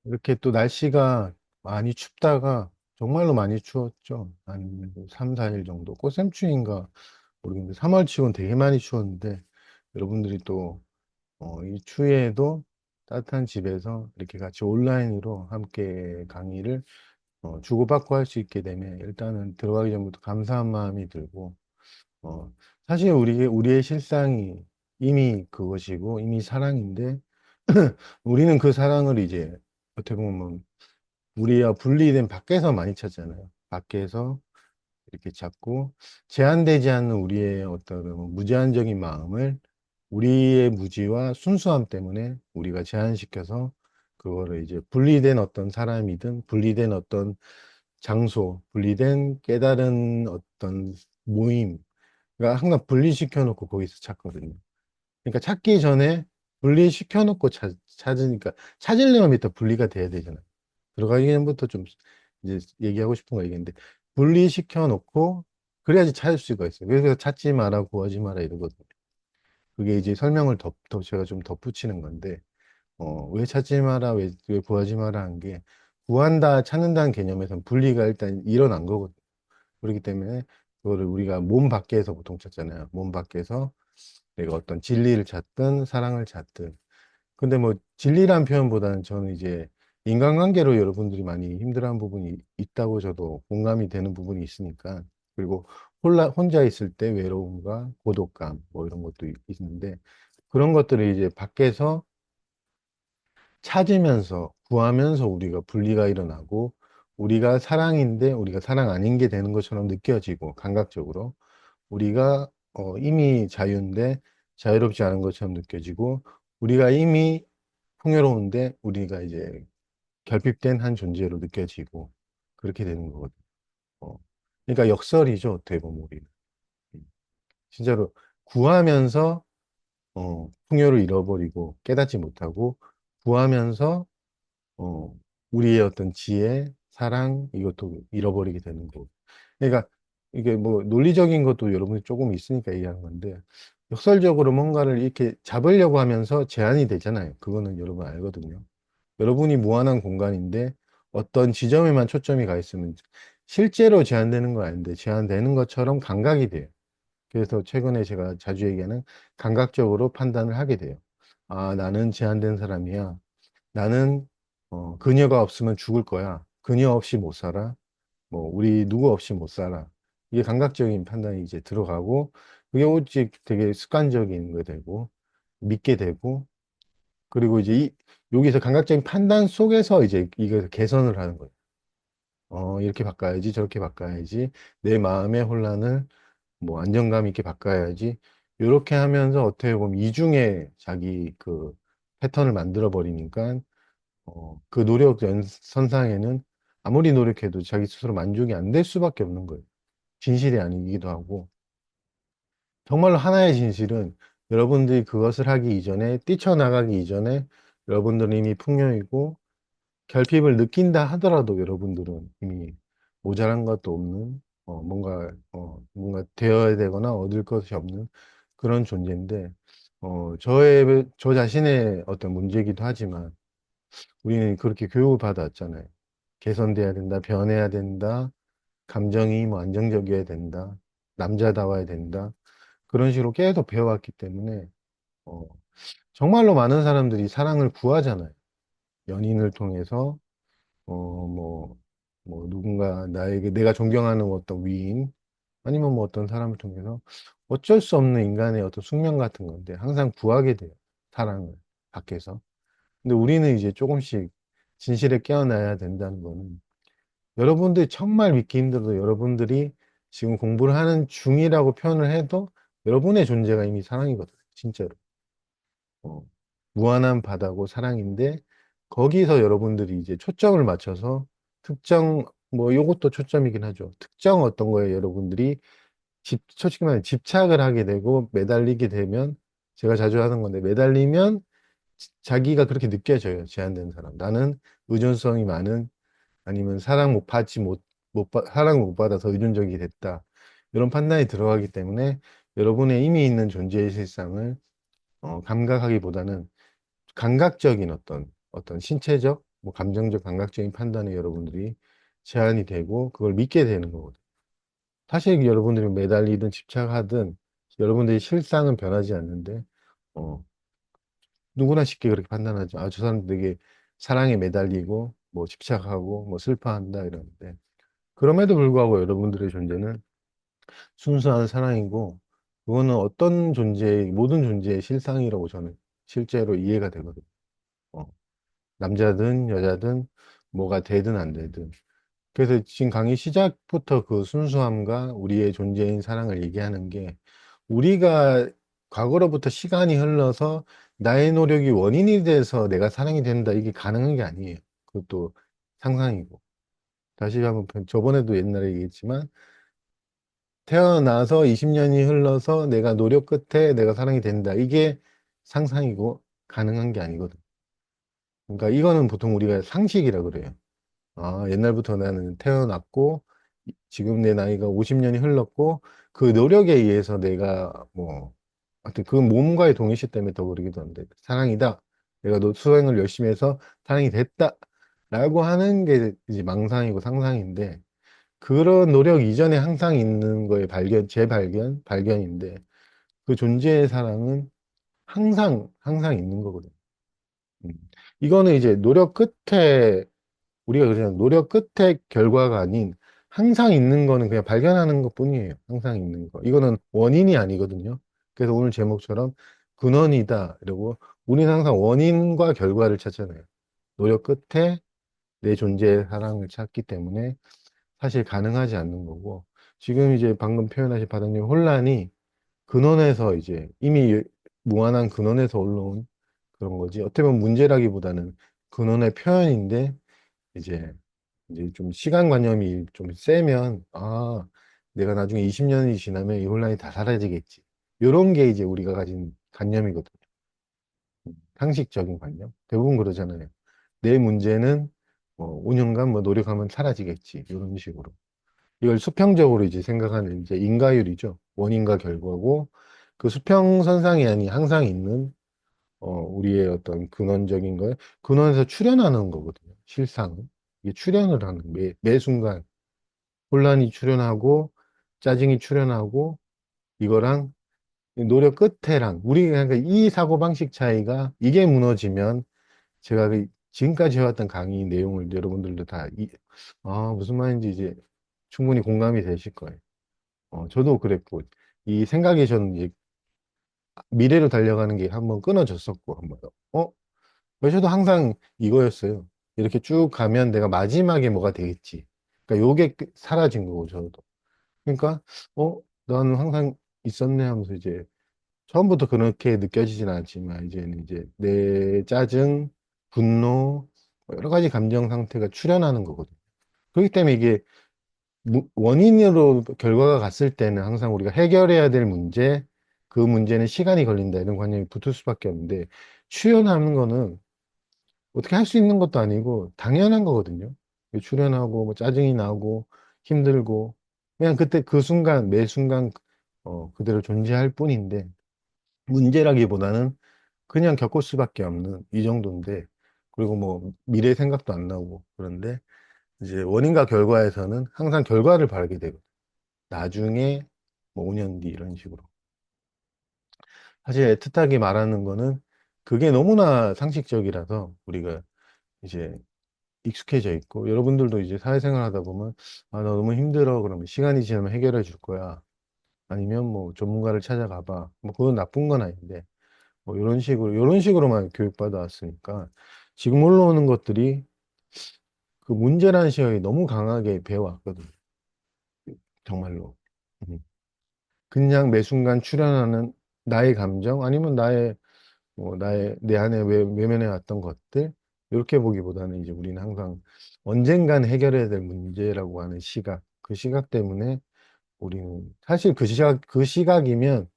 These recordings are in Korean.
이렇게 또 날씨가 많이 춥다가 정말로 많이 추웠죠. 한 3, 4일 정도. 꽃샘추위인가 모르겠는데 3월 치고는 되게 많이 추웠는데 여러분들이 또 이 추위에도 따뜻한 집에서 이렇게 같이 온라인으로 함께 강의를 주고받고 할 수 있게 되면 일단은 들어가기 전부터 감사한 마음이 들고 어, 사실 우리의 실상이 이미 그것이고 이미 사랑인데 우리는 그 사랑을 이제 어떻게 보면 우리와 분리된 밖에서 많이 찾잖아요. 밖에서 이렇게 찾고 제한되지 않는 우리의 어떤 무제한적인 마음을 우리의 무지와 순수함 때문에 우리가 제한시켜서 그거를 이제 분리된 어떤 사람이든 분리된 어떤 장소, 분리된 깨달은 어떤 모임, 그러니까 항상 분리시켜 놓고 거기서 찾거든요. 그러니까 찾기 전에 분리시켜 놓고 찾으니까 찾으려면 일단 분리가 돼야 되잖아요. 들어가기 전부터 좀 이제 얘기하고 싶은 거 얘기인데 분리시켜 놓고 그래야지 찾을 수가 있어요. 그래서 찾지 마라, 구하지 마라 이러거든요. 그게 이제 설명을 제가 좀 덧붙이는 건데 왜 찾지 마라, 왜 구하지 마라 한 게 구한다, 찾는다는 개념에서는 분리가 일단 일어난 거거든요. 그렇기 때문에 그거를 우리가 몸 밖에서 보통 찾잖아요. 몸 밖에서 내가 어떤 진리를 찾든 사랑을 찾든. 근데 뭐 진리란 표현보다는 저는 이제 인간관계로 여러분들이 많이 힘들어하는 부분이 있다고 저도 공감이 되는 부분이 있으니까. 그리고 혼자 있을 때 외로움과 고독감 뭐 이런 것도 있는데 그런 것들을 이제 밖에서 찾으면서 구하면서 우리가 분리가 일어나고 우리가 사랑인데 우리가 사랑 아닌 게 되는 것처럼 느껴지고 감각적으로 우리가 이미 자유인데 자유롭지 않은 것처럼 느껴지고 우리가 이미 풍요로운데 우리가 이제 결핍된 한 존재로 느껴지고 그렇게 되는 거거든요. 어, 그러니까 역설이죠, 어떻게 보면 우리는. 진짜로 구하면서 풍요를 잃어버리고 깨닫지 못하고 구하면서 어, 우리의 어떤 지혜, 사랑 이것도 잃어버리게 되는 거고. 그러니까 이게 뭐 논리적인 것도 여러분이 조금 있으니까 얘기하는 건데 역설적으로 뭔가를 이렇게 잡으려고 하면서 제한이 되잖아요. 그거는 여러분 알거든요. 여러분이 무한한 공간인데 어떤 지점에만 초점이 가 있으면 실제로 제한되는 건 아닌데 제한되는 것처럼 감각이 돼요. 그래서 최근에 제가 자주 얘기하는 감각적으로 판단을 하게 돼요. 아, 나는 제한된 사람이야. 나는 그녀가 없으면 죽을 거야. 그녀 없이 못 살아. 뭐 우리 누구 없이 못 살아. 이게 감각적인 판단이 이제 들어가고 그게 오직 되게 습관적인 거 되고 믿게 되고 그리고 이제 여기서 감각적인 판단 속에서 이제 이걸 개선을 하는 거예요. 이렇게 바꿔야지 저렇게 바꿔야지 내 마음의 혼란을 뭐 안정감 있게 바꿔야지 이렇게 하면서 어떻게 보면 이중에 자기 그 패턴을 만들어 버리니까 그 노력 선상에는 아무리 노력해도 자기 스스로 만족이 안 될 수밖에 없는 거예요. 진실이 아니기도 하고. 정말로 하나의 진실은 여러분들이 그것을 하기 이전에, 뛰쳐나가기 이전에 여러분들은 이미 풍요이고 결핍을 느낀다 하더라도 여러분들은 이미 모자란 것도 없는, 뭔가 되어야 되거나 얻을 것이 없는 그런 존재인데, 저 자신의 어떤 문제이기도 하지만 우리는 그렇게 교육을 받았잖아요. 개선돼야 된다, 변해야 된다, 감정이 뭐 안정적이어야 된다, 남자다워야 된다. 그런 식으로 계속 배워왔기 때문에, 어, 정말로 많은 사람들이 사랑을 구하잖아요. 연인을 통해서, 뭐, 누군가 나에게 내가 존경하는 어떤 위인, 아니면 뭐 어떤 사람을 통해서 어쩔 수 없는 인간의 어떤 숙명 같은 건데, 항상 구하게 돼요. 사랑을, 밖에서. 근데 우리는 이제 조금씩 진실에 깨어나야 된다는 거는 여러분들이 정말 믿기 힘들어도 여러분들이 지금 공부를 하는 중이라고 표현을 해도 여러분의 존재가 이미 사랑이거든요. 진짜로. 어, 무한한 바다고 사랑인데 거기서 여러분들이 이제 초점을 맞춰서 특정 뭐 요것도 초점이긴 하죠. 특정 어떤 거에 여러분들이 솔직히 말해 집착을 하게 되고 매달리게 되면 제가 자주 하는 건데 매달리면 자기가 그렇게 느껴져요. 제한된 사람. 나는 의존성이 많은 아니면 사랑을 못 받아서 의존적이 됐다. 이런 판단이 들어가기 때문에 여러분의 이미 있는 존재의 실상을 감각하기보다는 감각적인 어떤 신체적, 뭐 감정적, 감각적인 판단에 여러분들이 제한이 되고 그걸 믿게 되는 거거든요. 사실 여러분들이 매달리든 집착하든 여러분들의 실상은 변하지 않는데, 어, 누구나 쉽게 그렇게 판단하죠. 아, 저 사람 되게 사랑에 매달리고, 뭐 집착하고, 뭐 슬퍼한다 이러는데. 그럼에도 불구하고 여러분들의 존재는 순수한 사랑이고, 그거는 어떤 존재의, 모든 존재의 실상이라고 저는 실제로 이해가 되거든요. 어, 남자든 여자든 뭐가 되든 안 되든. 그래서 지금 강의 시작부터 그 순수함과 우리의 존재인 사랑을 얘기하는 게 우리가 과거로부터 시간이 흘러서 나의 노력이 원인이 돼서 내가 사랑이 된다. 이게 가능한 게 아니에요. 그것도 상상이고. 다시 한번 저번에도 옛날에 얘기했지만 태어나서 20년이 흘러서 내가 노력 끝에 내가 사랑이 된다. 이게 상상이고 가능한 게 아니거든. 그러니까 이거는 보통 우리가 상식이라 그래요. 아, 옛날부터 나는 태어났고, 지금 내 나이가 50년이 흘렀고, 그 노력에 의해서 내가 뭐, 하여튼 그 몸과의 동일시 때문에 더 그러기도 한데, 사랑이다. 내가 수행을 열심히 해서 사랑이 됐다. 라고 하는 게 이제 망상이고 상상인데, 그런 노력 이전에 항상 있는 거의 발견, 재발견, 발견인데, 그 존재의 사랑은 항상 있는 거거든. 음. 이거는 이제 노력 끝에 우리가 그냥 노력 끝의 결과가 아닌 항상 있는 거는 그냥 발견하는 것 뿐이에요. 항상 있는 거. 이거는 원인이 아니거든요. 그래서 오늘 제목처럼 근원이다. 이러고 우리는 항상 원인과 결과를 찾잖아요. 노력 끝에 내 존재의 사랑을 찾기 때문에 사실 가능하지 않는 거고 지금 이제 방금 표현하신 바다님 혼란이 근원에서 이제 이미 무한한 근원에서 올라온 그런 거지. 어떻게 보면 문제라기보다는 근원의 표현인데 이제 좀 시간관념이 좀 세면, 아, 내가 나중에 20년이 지나면 이 혼란이 다 사라지겠지. 요런 게 이제 우리가 가진 관념이거든요. 상식적인 관념. 대부분 그러잖아요. 내 문제는 뭐 5년간 뭐 노력하면 사라지겠지. 이런 식으로. 이걸 수평적으로 이제 생각하는 이제 인과율이죠. 원인과 결과고, 그 수평선상이 아닌 항상 있는, 우리의 어떤 근원적인 걸, 근원에서 출현하는 거거든요. 실상은. 이게 출현을 하는, 매 순간. 혼란이 출현하고 짜증이 출현하고 이거랑 노력 끝에랑 우리가 그러니까 이 사고방식 차이가 이게 무너지면 제가 지금까지 해왔던 강의 내용을 여러분들도 무슨 말인지 이제 충분히 공감이 되실 거예요. 저도 그랬고 이 생각이 저는 이제 미래로 달려가는 게 한번 끊어졌었고 한번 저도 항상 이거였어요. 이렇게 쭉 가면 내가 마지막에 뭐가 되겠지. 그러니까 요게 사라진 거고 저도. 그러니까, 나는 항상 있었네 하면서 이제 처음부터 그렇게 느껴지진 않지만 이제는 이제 내 짜증, 분노, 뭐 여러 가지 감정 상태가 출현하는 거거든요. 그렇기 때문에 이게 원인으로 결과가 갔을 때는 항상 우리가 해결해야 될 문제, 그 문제는 시간이 걸린다 이런 관념이 붙을 수밖에 없는데 출현하는 거는 어떻게 할 수 있는 것도 아니고 당연한 거거든요. 출연하고 뭐 짜증이 나고 힘들고 그냥 그때 그 순간 매 순간 그대로 존재할 뿐인데 문제라기보다는 그냥 겪을 수밖에 없는 이 정도인데 그리고 뭐 미래 생각도 안 나고 그런데 이제 원인과 결과에서는 항상 결과를 바라게 되고 나중에 뭐 5년 뒤 이런 식으로 사실 애틋하게 말하는 거는 그게 너무나 상식적이라서 우리가 이제 익숙해져 있고 여러분들도 이제 사회생활 하다 보면 아, 나 너무 힘들어 그러면 시간이 지나면 해결해 줄 거야 아니면 뭐 전문가를 찾아가 봐 뭐 그건 나쁜 건 아닌데 뭐 이런 식으로만 교육받아 왔으니까 지금 올라오는 것들이 그 문제라는 시각이 너무 강하게 배워왔거든요 정말로 음. 그냥 매 순간 출현하는 나의 감정 아니면 나의 내 안에 외면해 왔던 것들 이렇게 보기보다는 이제 우리는 항상 언젠간 해결해야 될 문제라고 하는 시각 그 시각 때문에 우리는 사실 그 시각이면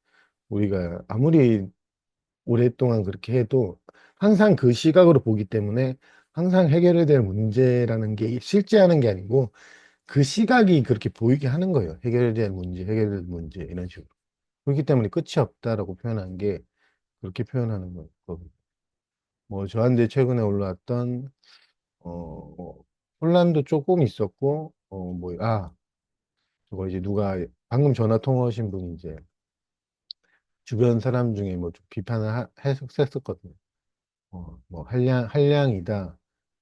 우리가 아무리 오랫동안 그렇게 해도 항상 그 시각으로 보기 때문에 항상 해결해야 될 문제라는 게 실제하는 게 아니고 그 시각이 그렇게 보이게 하는 거예요. 해결해야 될 문제 이런 식으로. 그렇기 때문에 끝이 없다라고 표현한 게 그렇게 표현하는 거거든요. 뭐 저한테 최근에 올라왔던 혼란도 조금 있었고, 저거 이제 누가 방금 전화 통화하신 분이 이제 주변 사람 중에 뭐 좀 비판을 했었거든요. 뭐 한량이다.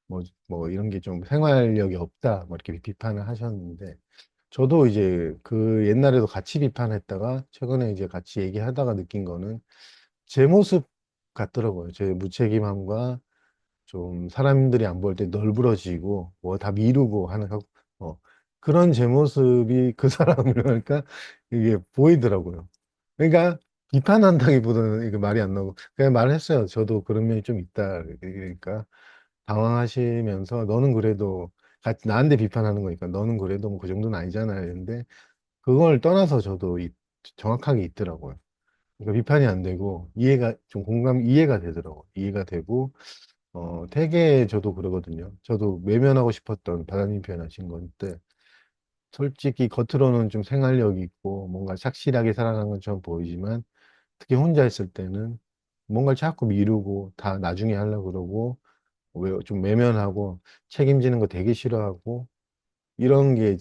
뭐 이런 게 좀 생활력이 없다. 뭐 이렇게 비판을 하셨는데, 저도 이제 그 옛날에도 같이 비판했다가 최근에 이제 같이 얘기하다가 느낀 거는 제 모습 같더라고요. 제 무책임함과 좀 사람들이 안 볼 때 널브러지고 뭐 다 미루고 하는 어, 그런 제 모습이 그 사람을 그러니까 이게 보이더라고요. 그러니까 비판한다기보다는 이거 말이 안 나오고 그냥 말했어요. 저도 그런 면이 좀 있다. 그러니까 당황하시면서 너는 그래도 같이 나한테 비판하는 거니까 너는 그래도 뭐 그 정도는 아니잖아. 근데 그걸 떠나서 저도 정확하게 있더라고요. 그러니까 비판이 안 되고 이해가 좀 이해가 되더라고요. 이해가 되고 되게 저도 그러거든요. 저도 외면하고 싶었던 바다님 표현하신 건데, 솔직히 겉으로는 좀 생활력이 있고, 뭔가 착실하게 살아가는 것처럼 보이지만, 특히 혼자 있을 때는 뭔가를 자꾸 미루고, 다 나중에 하려고 그러고, 좀 외면하고, 책임지는 거 되게 싫어하고, 이런 게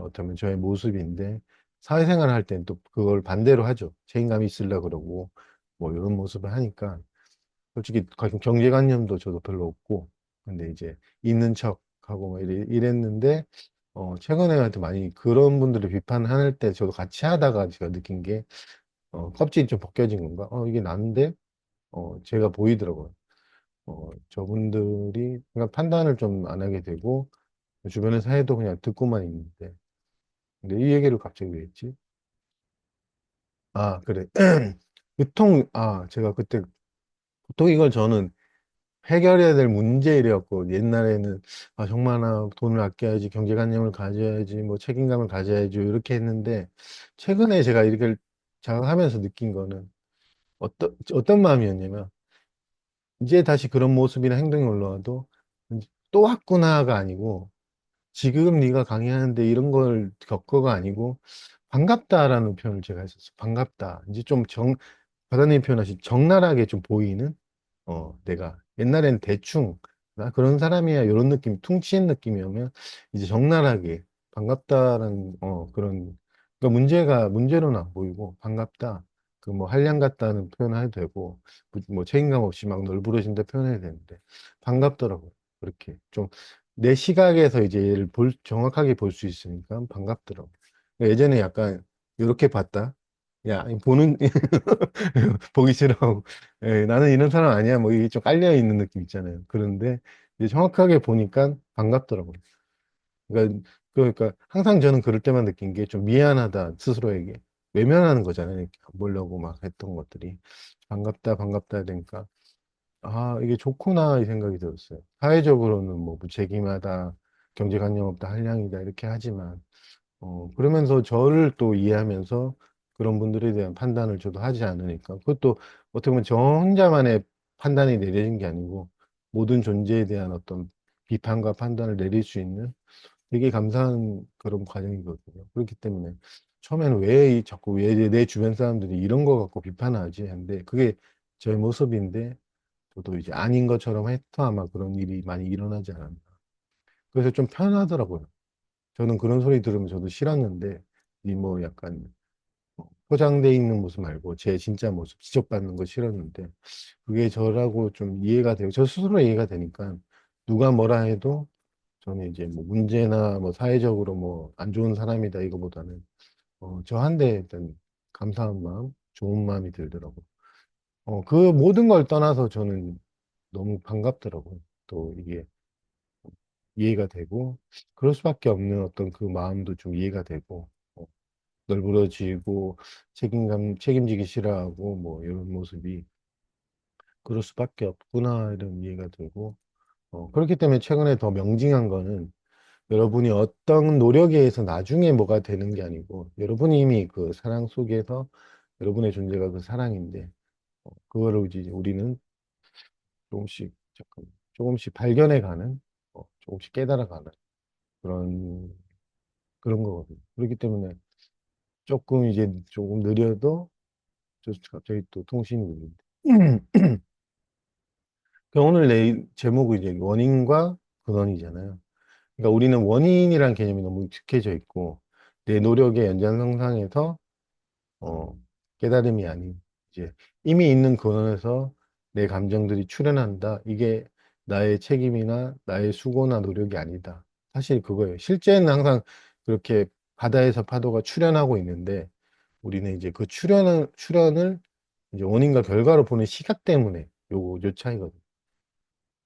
어쩌면 저의 모습인데, 사회생활 할 땐 또 그걸 반대로 하죠. 책임감이 있으려고 그러고, 뭐 이런 모습을 하니까, 솔직히 경제관념도 저도 별로 없고, 근데 이제 있는 척하고 뭐 이랬는데, 최근에 하여튼 많이 그런 분들을 비판할 때 저도 같이 하다가 제가 느낀 게, 껍질이 좀 벗겨진 건가? 이게 난데, 제가 보이더라고요. 저분들이 그냥 판단을 좀 안 하게 되고, 주변에서 해도 그냥 듣고만 있는데, 근데 이 얘기를 갑자기 왜 했지? 아, 그래. 제가 그때, 보통 이걸 저는 해결해야 될 문제이었고 옛날에는 정말 나 돈을 아껴야지 경제관념을 가져야지 뭐 책임감을 가져야지 이렇게 했는데 최근에 제가 이렇게 자각하면서 느낀 거는 어떤 마음이었냐면 이제 다시 그런 모습이나 행동이 올라와도 이제 또 왔구나가 아니고 지금 네가 강의하는데 이런 걸 겪어가 아니고 반갑다라는 표현을 제가 했었어요. 반갑다. 이제 바다님 표현하신 적나라하게 좀 보이는 내가 옛날엔 대충 나 그런 사람이야 이런 느낌 퉁치는 느낌이면 이제 적나라하게 반갑다라는 그런 그러니까 문제로는 안 보이고 반갑다 그 뭐 한량 같다는 표현을 해도 되고 뭐 책임감 없이 막 널브러진다 표현해야 되는데 반갑더라고요. 그렇게 좀 내 시각에서 이제 얘를 정확하게 볼 수 있으니까 반갑더라고요. 예전에 약간 이렇게 봤다 야 보는 보기 싫어하고 나는 이런 사람 아니야 뭐 이게 좀 깔려 있는 느낌 있잖아요. 그런데 이제 정확하게 보니까 반갑더라고요. 그러니까 항상 저는 그럴 때만 느낀 게 좀 미안하다 스스로에게 외면하는 거잖아요. 이렇게 안 보려고 막 했던 것들이 반갑다 반갑다 되니까 이게 좋구나 이 생각이 들었어요. 사회적으로는 뭐 무책임하다 경제관념 없다 한량이다 이렇게 하지만 그러면서 저를 또 이해하면서 그런 분들에 대한 판단을 저도 하지 않으니까 그것도 어떻게 보면 저 혼자만의 판단이 내려진 게 아니고 모든 존재에 대한 어떤 비판과 판단을 내릴 수 있는 되게 감사한 그런 과정이거든요. 그렇기 때문에 처음에는 자꾸 왜 내 주변 사람들이 이런 거 갖고 비판하지 했는데 그게 저의 모습인데 저도 이제 아닌 것처럼 해서 아마 그런 일이 많이 일어나지 않았나. 그래서 좀 편하더라고요. 저는 그런 소리 들으면 저도 싫었는데, 이 뭐 약간 포장돼 있는 모습 말고 제 진짜 모습 지적받는 거 싫었는데, 그게 저라고 좀 이해가 되고, 저 스스로 이해가 되니까 누가 뭐라 해도 저는 이제 뭐 문제나 뭐 사회적으로 뭐 안 좋은 사람이다 이거보다는 저한테 일단 감사한 마음, 좋은 마음이 들더라고요. 그 모든 걸 떠나서 저는 너무 반갑더라고요. 또 이게 이해가 되고, 그럴 수밖에 없는 어떤 그 마음도 좀 이해가 되고, 널브러지고 책임지기 싫어하고 뭐 이런 모습이 그럴 수밖에 없구나 이런 이해가 되고 그렇기 때문에 최근에 더 명징한 거는 여러분이 어떤 노력에 의해서 나중에 뭐가 되는 게 아니고 여러분이 이미 그 사랑 속에서 여러분의 존재가 그 사랑인데 그거를 이제 우리는 조금씩 잠깐 조금씩 발견해가는 조금씩 깨달아가는 그런 거거든요. 그렇기 때문에 조금 이제 조금 느려도 갑자기 또 통신이 울린다. 오늘 내 제목은 이제 원인과 근원이잖아요. 그러니까 우리는 원인이란 개념이 너무 익숙해져 있고 내 노력의 연장선상에서 깨달음이 아닌 이제 이미 있는 근원에서 내 감정들이 출현한다. 이게 나의 책임이나 나의 수고나 노력이 아니다. 사실 그거예요. 실제는 항상 그렇게 바다에서 파도가 출현하고 있는데 우리는 이제 그 출현을 이제 원인과 결과로 보는 시각 때문에 요 차이거든요.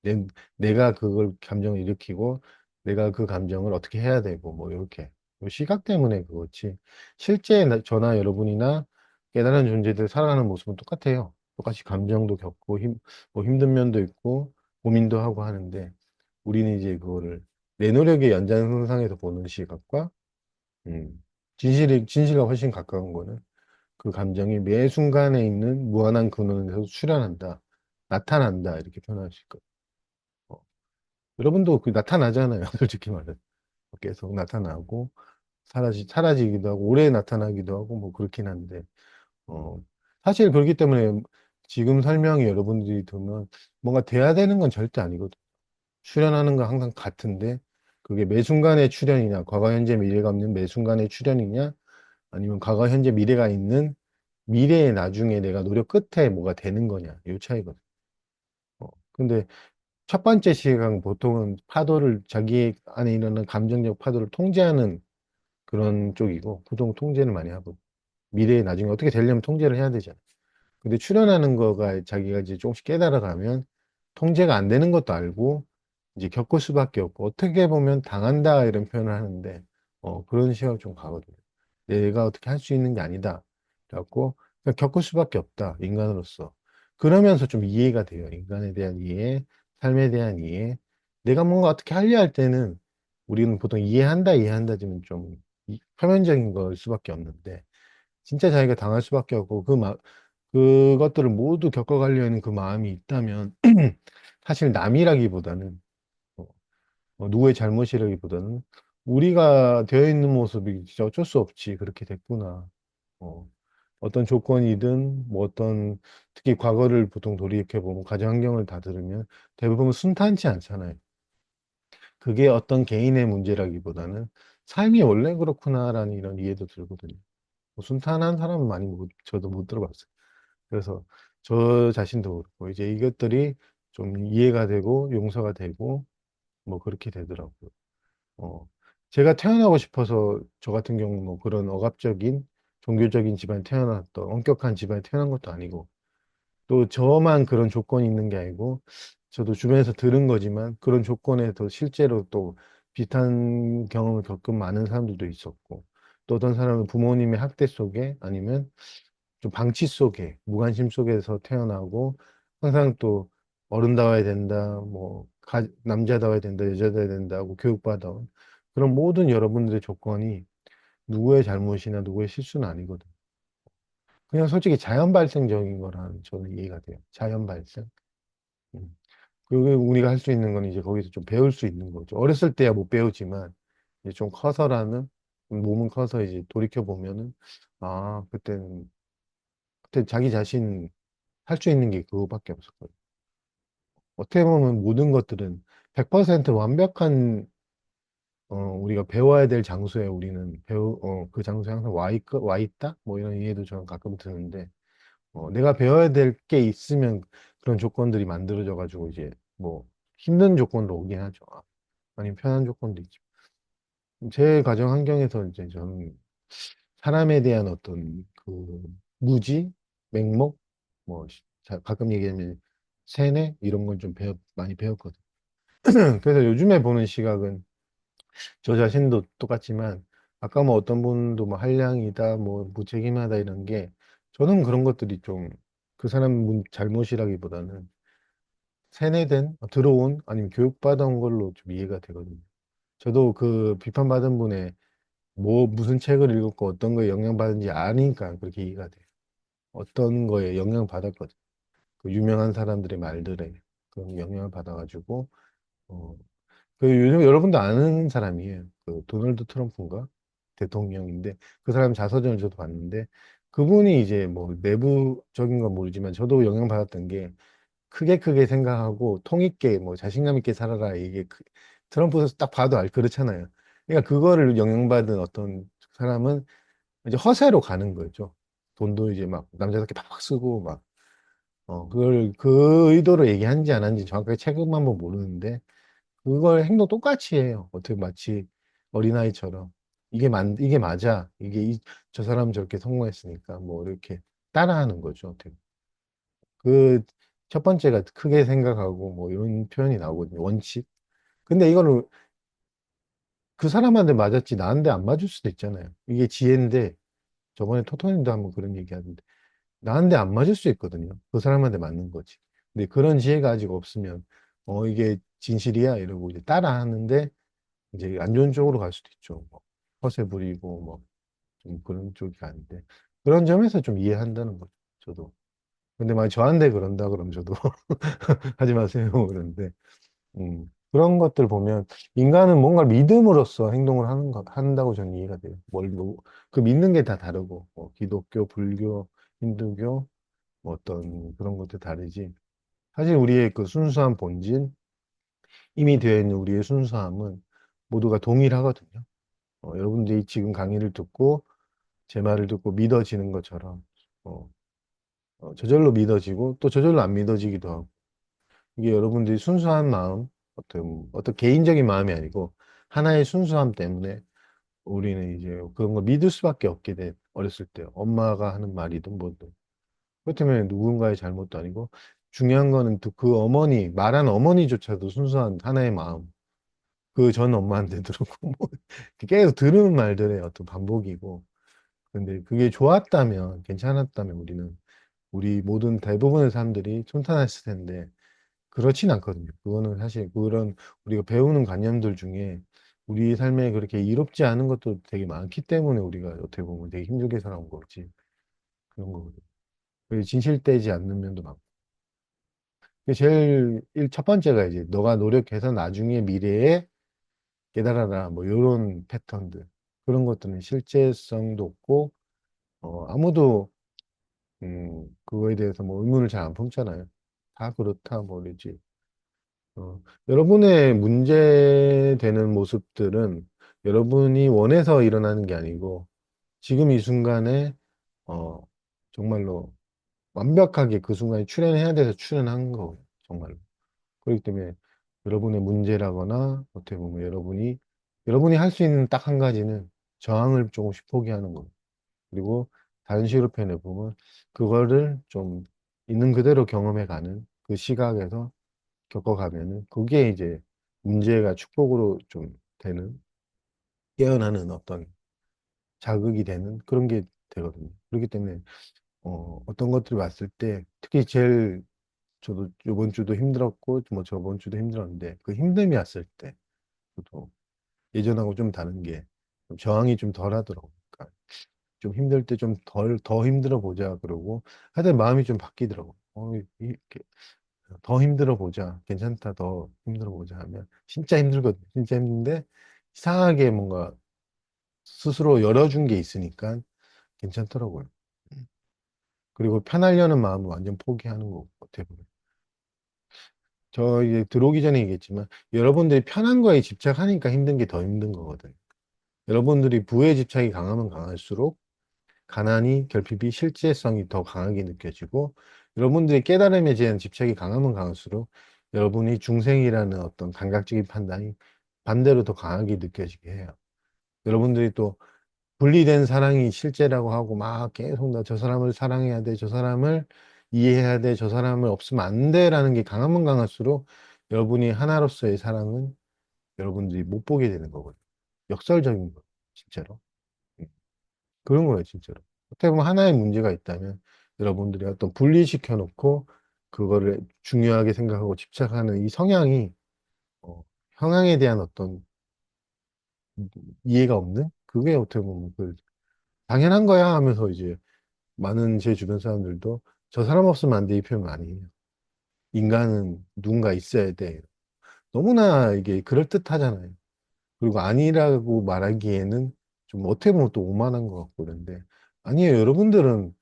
내, 내가 그걸 감정을 일으키고 내가 그 감정을 어떻게 해야 되고 뭐 이렇게 요 시각 때문에 그렇지 실제 저나 여러분이나 깨달은 존재들 살아가는 모습은 똑같아요. 똑같이 감정도 겪고 뭐 힘든 면도 있고 고민도 하고 하는데 우리는 이제 그거를 내 노력의 연장선상에서 보는 시각과 진실과 훨씬 가까운 거는 그 감정이 매 순간에 있는 무한한 근원에서 출현한다, 나타난다 이렇게 표현할 수 있거든요. 어, 여러분도 그 나타나잖아요. 솔직히 말해. 계속 나타나고, 사라지기도 하고, 오래 나타나기도 하고, 뭐, 그렇긴 한데, 어, 사실 그렇기 때문에 지금 설명이 여러분들이 들으면 뭔가 돼야 되는 건 절대 아니거든. 출연하는 건 항상 같은데, 그게 매 순간의 출연이냐, 과거, 현재, 미래가 없는 매 순간의 출연이냐, 아니면 과거, 현재, 미래가 있는 미래의 나중에 내가 노력 끝에 뭐가 되는 거냐, 이 차이거든. 근데 첫 번째 시각 보통은 파도를 자기 안에 일어나는 감정적 파도를 통제하는 그런 쪽이고 보통 통제를 많이 하고 미래에 나중에 어떻게 되려면 통제를 해야 되잖아. 근데 출현하는 거가 자기가 이제 조금씩 깨달아가면 통제가 안 되는 것도 알고 이제 겪을 수밖에 없고 어떻게 보면 당한다 이런 표현을 하는데 그런 시각을 좀 가거든요. 내가 어떻게 할 수 있는 게 아니다. 그래갖고 그냥 겪을 수밖에 없다. 인간으로서. 그러면서 좀 이해가 돼요. 인간에 대한 이해, 삶에 대한 이해. 내가 뭔가 어떻게 하려 할 때는 우리는 보통 이해한다지만 좀 표면적인 걸 수밖에 없는데 진짜 자기가 당할 수밖에 없고 그것들을 모두 겪어가려 하는 그 마음이 있다면 사실 남이라기보다는 어, 누구의 잘못이라기보다는 우리가 되어 있는 모습이 진짜 어쩔 수 없지 그렇게 됐구나. 어, 어떤 조건이든 뭐 어떤 특히 과거를 보통 돌이켜보면 가정 환경을 다 들으면 대부분 순탄치 않잖아요. 그게 어떤 개인의 문제라기보다는 삶이 원래 그렇구나라는 이런 이해도 들거든요. 뭐 순탄한 사람은 저도 못 들어봤어요. 그래서 저 자신도 그렇고 이제 이것들이 좀 이해가 되고 용서가 되고 뭐 그렇게 되더라고요. 어, 제가 태어나고 싶어서 저 같은 경우는 뭐 그런 억압적인 종교적인 집안에 태어났던 엄격한 집안에 태어난 것도 아니고 또 저만 그런 조건이 있는 게 아니고 저도 주변에서 들은 거지만 그런 조건에 더 실제로 또 비슷한 경험을 겪은 많은 사람들도 있었고 또 어떤 사람은 부모님의 학대 속에 아니면 좀 방치 속에 무관심 속에서 태어나고 항상 또 어른다워야 된다 뭐 남자다워야 된다 여자다워야 된다고 교육받아온 그런 모든 여러분들의 조건이 누구의 잘못이나 누구의 실수는 아니거든. 그냥 솔직히 자연 발생적인 거라는 저는 이해가 돼요. 자연 발생. 음. 그리고 우리가 할 수 있는 건 이제 거기서 좀 배울 수 있는 거죠. 어렸을 때야 못 배우지만 이제 좀 커서라는 몸은 커서 이제 돌이켜 보면은 아 그때 자기 자신 할 수 있는 게 그거밖에 없었거든요. 어떻게 보면 모든 것들은 100% 완벽한 우리가 배워야 될 장소에 우리는 그 장소에 항상 와 있다? 뭐 이런 이해도 저는 가끔 드는데 내가 배워야 될 게 있으면 그런 조건들이 만들어져 가지고 이제 뭐 힘든 조건도 오긴 하죠. 아니면 편한 조건도 있죠. 제 가정 환경에서 이제 저는 사람에 대한 어떤 그 무지, 맹목, 뭐 가끔 얘기하면 세뇌 이런 걸 좀 많이 배웠거든요. 그래서 요즘에 보는 시각은 저 자신도 똑같지만 아까 뭐 어떤 분도 뭐 한량이다, 뭐 무책임하다 이런 게 저는 그런 것들이 좀 그 사람 잘못이라기보다는 세뇌된 들어온 아니면 교육받아온 걸로 좀 이해가 되거든요. 저도 그 비판받은 분의 뭐 무슨 책을 읽었고 어떤 거에 영향받은지 아니까 그렇게 이해가 돼요. 어떤 거에 영향받았거든. 그 유명한 사람들의 말들에 그런 영향을 받아가지고 어, 그 요즘 여러분도 아는 사람이에요. 그 도널드 트럼프인가 대통령인데 그 사람 자서전을 저도 봤는데 그분이 이제 뭐 내부적인 건 모르지만 저도 영향받았던 게 크게 생각하고 통 있게 뭐 자신감 있게 살아라. 이게 트럼프 딱 봐도 그렇잖아요. 그러니까 그거를 영향받은 어떤 사람은 이제 허세로 가는 거죠. 돈도 이제 막 남자답게 팍팍 쓰고 막 그걸 그 의도로 얘기한지 안 한지 정확하게 책은 한번 모르는데 그걸 행동 똑같이 해요. 어떻게 마치 어린아이처럼 이게 맞아. 저 사람 저렇게 성공했으니까 뭐 이렇게 따라하는 거죠. 어떻게. 그 첫 번째가 크게 생각하고 뭐 이런 표현이 나오거든요. 원칙. 근데 이거는 그 사람한테 맞았지 나한테 안 맞을 수도 있잖아요. 이게 지혜인데 저번에 토토님도 한번 그런 얘기 하는데 나한테 안 맞을 수 있거든요. 그 사람한테 맞는 거지. 근데 그런 지혜가 아직 없으면 이게 진실이야 이러고 이제 따라하는데 이제 안 좋은 쪽으로 갈 수도 있죠. 뭐 허세 부리고 뭐 좀 그런 쪽이 아닌데 그런 점에서 좀 이해한다는 거죠. 저도. 근데 만약 저한테 그런다 그러면 저도 하지 마세요 그러는데 그런 것들 보면 인간은 뭔가 믿음으로써 행동을 한다고 저는 이해가 돼요. 그 믿는 게 다 다르고 뭐 기독교, 불교, 힌두교 뭐 어떤 그런 것도 다르지. 사실 우리의 그 순수한 본질, 이미 되어 있는 우리의 순수함은 모두가 동일하거든요. 여러분들이 지금 강의를 듣고 제 말을 듣고 믿어지는 것처럼 어, 저절로 믿어지고 또 저절로 안 믿어지기도 하고 이게 여러분들이 순수한 마음, 어떤 개인적인 마음이 아니고 하나의 순수함 때문에 우리는 이제 그런 걸 믿을 수밖에 없게 돼. 어렸을 때 엄마가 하는 말이든 뭐든. 그렇다면 누군가의 잘못도 아니고 중요한 거는 또 그 어머니, 말한 어머니조차도 순수한 하나의 마음. 그 전 엄마한테 들었고 뭐 계속 들은 말들의 어떤 반복이고. 근데 그게 좋았다면 괜찮았다면 우리 모든 대부분의 사람들이 통탄했을 텐데 그렇진 않거든요. 그거는 사실 그런 우리가 배우는 관념들 중에 우리 삶에 그렇게 이롭지 않은 것도 되게 많기 때문에 우리가 어떻게 보면 되게 힘들게 살아온 거지. 그런 거거든요. 그게 진실되지 않는 면도 많고. 그게 첫 번째가 이제 너가 노력해서 나중에 미래에 깨달아라. 뭐 이런 패턴들. 그런 것들은 실제성도 없고, 아무도, 그거에 대해서 뭐 의문을 잘 안 품잖아요. 다 그렇다, 뭐 이러지. 여러분의 문제되는 모습들은 여러분이 원해서 일어나는 게 아니고 지금 이 순간에 어, 정말로 완벽하게 그 순간에 출연해야 돼서 출연한 거예요. 정말로. 그렇기 때문에 여러분의 문제라거나 어떻게 보면 여러분이 할 수 있는 딱 한 가지는 저항을 조금씩 포기하는 거예요. 그리고 다른 식으로 표현해 보면 그거를 좀 있는 그대로 경험해 가는 그 시각에서 겪어가면은 그게 이제 문제가 축복으로 좀 되는 깨어나는 어떤 자극이 되는 그런 게 되거든요. 그렇기 때문에 어떤 것들이 왔을 때 특히 제일 저도 이번 주도 힘들었고 뭐 저번 주도 힘들었는데 그 힘듦이 왔을 때 저도 예전하고 좀 다른 게좀 저항이 좀 덜 하더라고요. 그러니까 좀 힘들 때 좀 더 힘들어 보자 그러고 하여튼 마음이 좀 바뀌더라고요. 이렇게 더 힘들어 보자. 괜찮다. 더 힘들어 보자 하면 진짜 힘들거든요. 진짜 힘든데 이상하게 뭔가 스스로 열어준 게 있으니까 괜찮더라고요. 음. 그리고 편하려는 마음은 완전 포기하는 거고 어떻게 보면. 저 이제 들어오기 전에 얘기했지만 여러분들이 편한 거에 집착하니까 힘든 게 더 힘든 거거든요. 여러분들이 부에 집착이 강하면 강할수록 가난이, 결핍이 실제성이 더 강하게 느껴지고 여러분들이 깨달음에 대한 집착이 강하면 강할수록 여러분이 중생이라는 어떤 감각적인 판단이 반대로 더 강하게 느껴지게 해요. 여러분들이 또 분리된 사랑이 실제라고 하고 막 계속 나 저 사람을 사랑해야 돼, 저 사람을 이해해야 돼, 저 사람을 없으면 안 돼라는 게 강하면 강할수록 여러분이 하나로서의 사랑은 여러분들이 못 보게 되는 거거든요. 역설적인 거, 진짜로. 음. 그런 거예요, 진짜로. 어떻게 보면 하나의 문제가 있다면 여러분들이 어떤 분리시켜 놓고 그거를 중요하게 생각하고 집착하는 이 성향이 형향에 대한 어떤 이해가 없는 그게 어떻게 보면 당연한 거야 하면서 이제 많은 제 주변 사람들도 저 사람 없으면 안 돼 이 표현 많이 해요. 인간은 누군가 있어야 돼. 너무나 이게 그럴듯하잖아요. 그리고 아니라고 말하기에는 좀 어떻게 보면 또 오만한 것 같고 그런데 아니에요. 여러분들은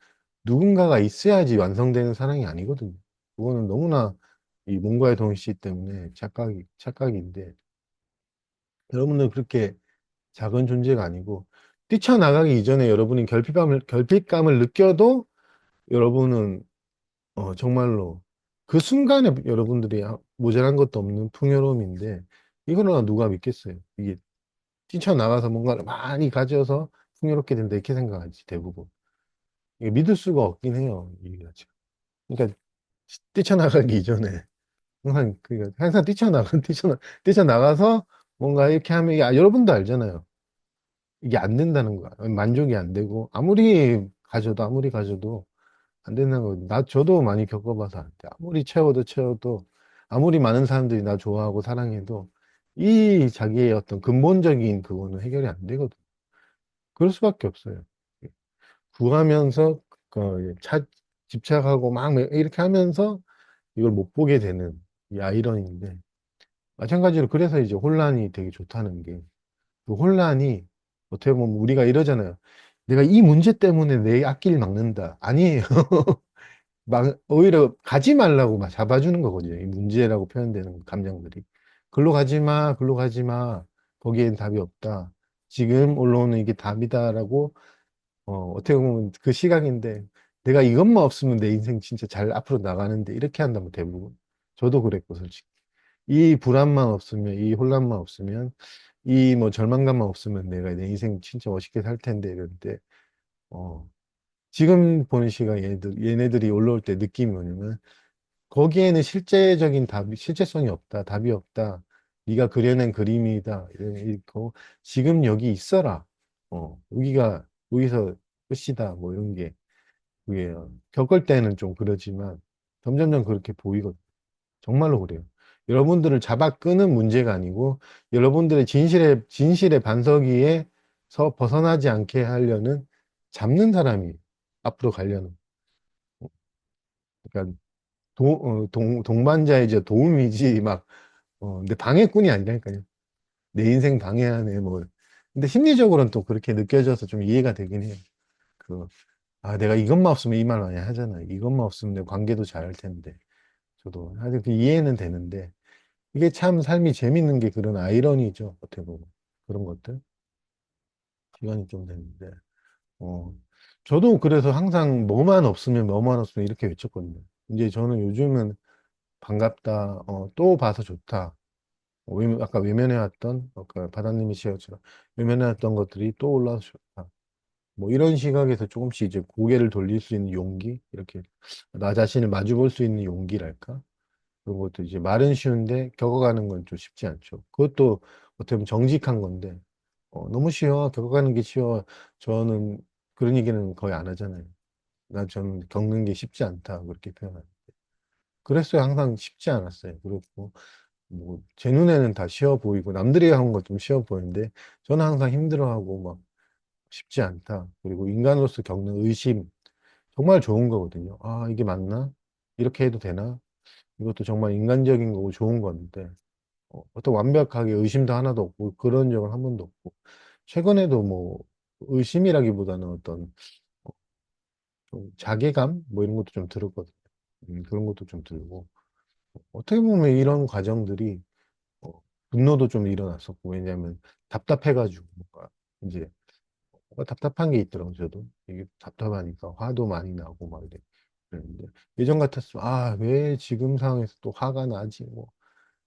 누군가가 있어야지 완성되는 사랑이 아니거든요. 그거는 너무나 이 몸과의 동시 때문에 착각인데, 여러분들 그렇게 작은 존재가 아니고, 뛰쳐나가기 이전에 여러분이 결핍감을 느껴도 여러분은 정말로 그 순간에 여러분들이 모자란 것도 없는 풍요로움인데, 이거는 누가 믿겠어요? 이게 뛰쳐나가서 뭔가를 많이 가져서 풍요롭게 된다, 이렇게 생각하지, 대부분. 이게 믿을 수가 없긴 해요, 이게. 그러니까 뛰쳐나가기 이전에 항상 뛰쳐나가서 뭔가 이렇게 하면 여러분도 알잖아요. 이게 안 된다는 거야. 만족이 안 되고 아무리 가져도 안 된다는 거. 저도 많이 겪어봐서 안 돼. 아무리 채워도 아무리 많은 사람들이 나 좋아하고 사랑해도 이 자기의 어떤 근본적인 그거는 해결이 안 되거든. 그럴 수밖에 없어요. 구하면서 집착하고 막 이렇게 하면서 이걸 못 보게 되는 이 아이러니인데, 마찬가지로 그래서 이제 혼란이 되게 좋다는 게, 그 혼란이 어떻게 보면 우리가 이러잖아요. 내가 이 문제 때문에 내 앞길 막는다. 아니에요. 막 오히려 가지 말라고 막 잡아주는 거거든요. 이 문제라고 표현되는 감정들이. 글로 가지 마, 글로 가지 마. 거기엔 답이 없다. 지금 올라오는 이게 답이다라고, 어떻게 보면 그 시각인데, 내가 이것만 없으면 내 인생 진짜 잘 앞으로 나가는데, 이렇게 한다면 대부분. 저도 그랬고, 솔직히. 이 불안만 없으면, 이 혼란만 없으면, 이 뭐 절망감만 없으면 내가 내 인생 진짜 멋있게 살 텐데, 이런데, 어, 지금 보는 시각 얘네들이 올라올 때 느낌이 뭐냐면, 거기에는 실제성이 없다. 답이 없다. 네가 그려낸 그림이다. 이거 지금 여기 있어라. 여기서 끝이다. 뭐 이런 게 그게 겪을 때는 좀 그러지만 점점점 그렇게 보이거든. 정말로 그래요. 여러분들을 잡아 끄는 문제가 아니고 여러분들의 진실의 반석 위에서 벗어나지 않게 하려는 잡는 사람이 앞으로 가려는. 그러니까 동반자이자 도움이지 막 근데 방해꾼이 아니라니까요. 내 인생 방해하네 뭐. 근데 심리적으로는 또 그렇게 느껴져서 좀 이해가 되긴 해요. 그 내가 이것만 없으면 이 말 많이 하잖아요. 이것만 없으면 내 관계도 잘할 텐데. 저도 하여튼 그 이해는 되는데 이게 참 삶이 재밌는 게 그런 아이러니죠. 어떻게 보면 그런 것들 시간이 좀 됐는데 어 저도 그래서 항상 뭐만 없으면 이렇게 외쳤거든요. 이제 저는 요즘은 반갑다, 또 봐서 좋다. 아까 외면해왔던, 아까 바다님이 지어처럼 외면해왔던 것들이 또 올라와서 좋다. 뭐 이런 시각에서 조금씩 이제 고개를 돌릴 수 있는 용기, 이렇게 나 자신을 마주 볼 수 있는 용기랄까? 그런 것도 이제 말은 쉬운데 겪어가는 건 좀 쉽지 않죠. 그것도 어떻게 보면 정직한 건데, 너무 쉬워. 겪어가는 게 쉬워. 저는 그런 얘기는 거의 안 하잖아요. 저는 겪는 게 쉽지 않다. 그렇게 표현하는. 그랬어요. 항상 쉽지 않았어요. 그렇고, 뭐, 제 눈에는 다 쉬워 보이고, 남들이 하는 것 좀 쉬워 보이는데, 저는 항상 힘들어하고, 막, 쉽지 않다. 그리고 인간으로서 겪는 의심, 정말 좋은 거거든요. 아, 이게 맞나? 이렇게 해도 되나? 이것도 정말 인간적인 거고 좋은 건데, 어떤 완벽하게 의심도 하나도 없고, 그런 적은 한 번도 없고, 최근에도 뭐, 의심이라기보다는 어떤, 좀 자괴감? 뭐 이런 것도 좀 들었거든요. 그런 것도 좀 들고, 어떻게 보면 이런 과정들이 어, 분노도 좀 일어났었고, 왜냐하면 답답해가지고, 뭔가, 이제, 뭔가 답답한 게 있더라고요, 저도. 이게 답답하니까 화도 많이 나고, 막 이래. 그랬는데, 예전 같았으면, 왜 지금 상황에서 또 화가 나지, 뭐.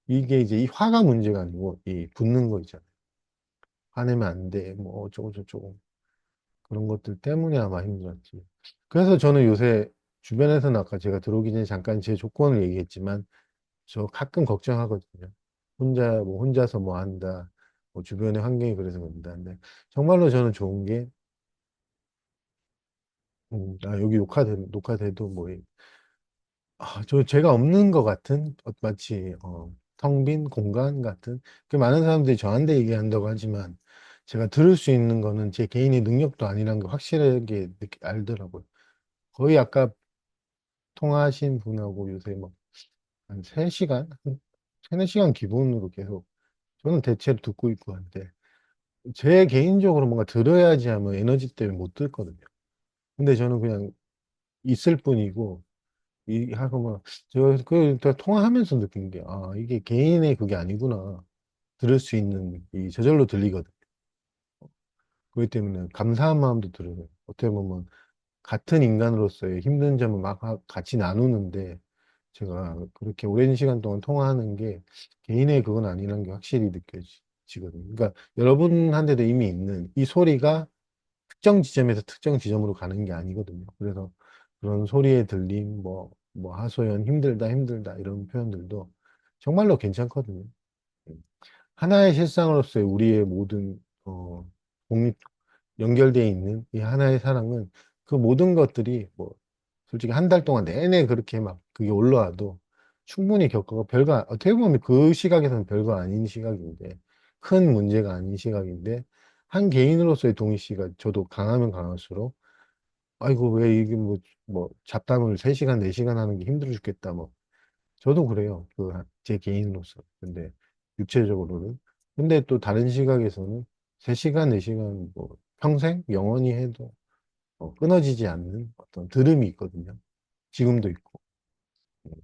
이게 이제 이 화가 문제가 아니고, 이 붙는 거 있잖아요. 화내면 안 돼, 뭐, 어쩌고저쩌고. 그런 것들 때문에 아마 힘들었지. 그래서 저는 요새 주변에서는 아까 제가 들어오기 전에 잠깐 제 조건을 얘기했지만, 저 가끔 걱정하거든요. 혼자서 뭐 한다. 뭐 주변의 환경이 그래서 그런다. 근데 정말로 저는 좋은 게, 여기 녹화돼도 뭐, 제가 없는 것 같은, 마치, 텅 빈 공간 같은, 그 많은 사람들이 저한테 얘기한다고 하지만, 제가 들을 수 있는 거는 제 개인의 능력도 아니라는 걸 확실하게 알더라고요. 거의 아까 통화하신 분하고 요새 막, 한 3시간? 한 3, 4시간 기본으로 계속 저는 대체로 듣고 있고 한데, 제 개인적으로 뭔가 들어야지 하면 에너지 때문에 못 듣거든요. 근데 저는 그냥 있을 뿐이고, 하고 막, 통화하면서 느낀 게, 아, 이게 개인의 그게 아니구나. 들을 수 있는, 저절로 들리거든. 그렇기 때문에 감사한 마음도 들어요. 어떻게 보면, 같은 인간으로서의 힘든 점을 막 같이 나누는데, 제가 그렇게 오랜 시간 동안 통화하는 게 개인의 그건 아니라는 게 확실히 느껴지거든요. 그러니까 여러분한테도 이미 있는 이 소리가 특정 지점에서 특정 지점으로 가는 게 아니거든요. 그래서 그런 소리에 들림, 하소연, 힘들다, 힘들다, 이런 표현들도 정말로 괜찮거든요. 하나의 실상으로서의 우리의 모든, 독립, 연결되어 있는 이 하나의 사랑은 그 모든 것들이 솔직히 한 달 동안 내내 그렇게 막 그게 올라와도 충분히 겪어가 어떻게 보면 그 시각에서는 별거 아닌 시각인데, 큰 문제가 아닌 시각인데, 한 개인으로서의 동희 씨가 저도 강하면 강할수록, 아이고, 왜 이게 잡담을 3시간, 4시간 하는 게 힘들어 죽겠다, 저도 그래요. 제 개인으로서. 근데, 육체적으로는. 근데 또 다른 시각에서는 3시간, 4시간, 평생, 영원히 해도 끊어지지 않는 어떤 들음이 있거든요. 지금도 있고.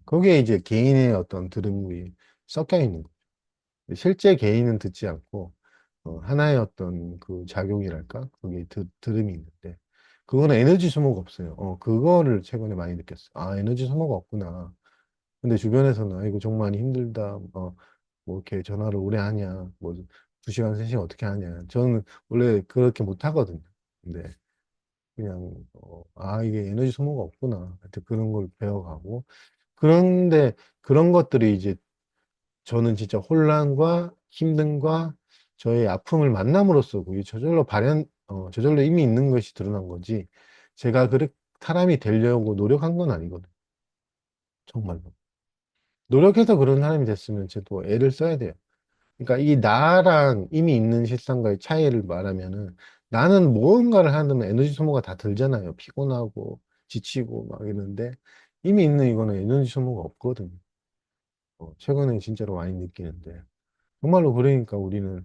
거기에 이제 개인의 어떤 들음이 섞여 있는 거죠. 실제 개인은 듣지 않고, 하나의 어떤 그 작용이랄까? 그게 들음이 있는데, 그거는 에너지 소모가 없어요. 그거를 최근에 많이 느꼈어요. 아, 에너지 소모가 없구나. 근데 주변에서는, 아이고, 정말 힘들다. 이렇게 전화를 오래 하냐. 2시간, 3시간 어떻게 하냐. 저는 원래 그렇게 못 하거든요. 근데 그냥, 이게 에너지 소모가 없구나. 하여튼 그런 걸 배워가고. 그런데 그런 것들이 이제 저는 진짜 혼란과 힘듦과 저의 아픔을 만남으로써 그게 저절로 이미 있는 것이 드러난 거지. 제가 사람이 되려고 노력한 건 아니거든요. 정말로. 노력해서 그런 사람이 됐으면 저도 애를 써야 돼요. 그러니까 이 나랑 이미 있는 실상과의 차이를 말하면은 나는 무언가를 하면 에너지 소모가 다 들잖아요. 피곤하고 지치고 막 이러는데 이미 있는 이거는 에너지 소모가 없거든요. 최근에 진짜로 많이 느끼는데. 정말로 그러니까 우리는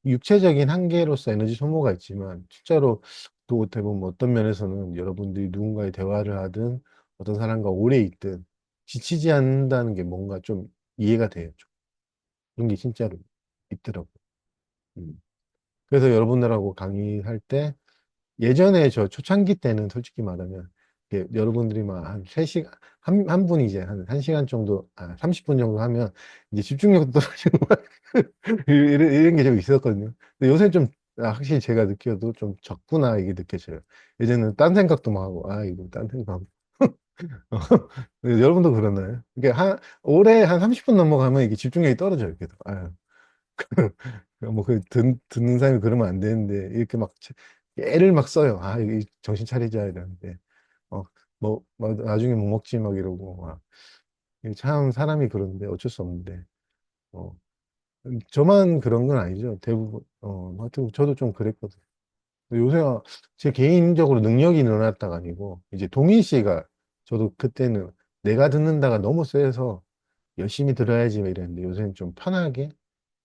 육체적인 한계로서 에너지 소모가 있지만, 실제로 또 어떻게 보면 어떤 면에서는 여러분들이 누군가의 대화를 하든 어떤 사람과 오래 있든 지치지 않는다는 게 뭔가 좀 이해가 돼요. 좀. 그런 게 진짜로 있더라고요. 음. 그래서 여러분들하고 강의할 때 예전에 저 초창기 때는 솔직히 말하면 여러분들이 막 한 3시간, 한 분이 이제 한 1시간 정도, 30분 정도 하면 이제 집중력도 떨어지고 막 이런 게 좀 있었거든요. 근데 요새 좀 확실히 제가 느껴도 좀 적구나 이게 느껴져요. 예전에는 딴 생각도 막 하고, 이거 딴 생각. 여러분도 그러나요? 이게 올해 한 30분 넘어가면 이게 집중력이 떨어져요. 계속. 듣는 사람이 그러면 안 되는데, 이렇게 막, 애를 막 써요. 이거 정신 차리자, 이러는데. 나중에 뭐 먹지, 막 이러고, 막. 이게 참, 사람이 그런데 어쩔 수 없는데, 어, 저만 그런 건 아니죠. 대부분, 하여튼 저도 좀 그랬거든요. 근데 요새 제 개인적으로 능력이 늘어났다가 아니고, 이제 동희 씨가, 저도 그때는 내가 듣는다가 너무 세서 열심히 들어야지, 막 이랬는데, 요새는 좀 편하게,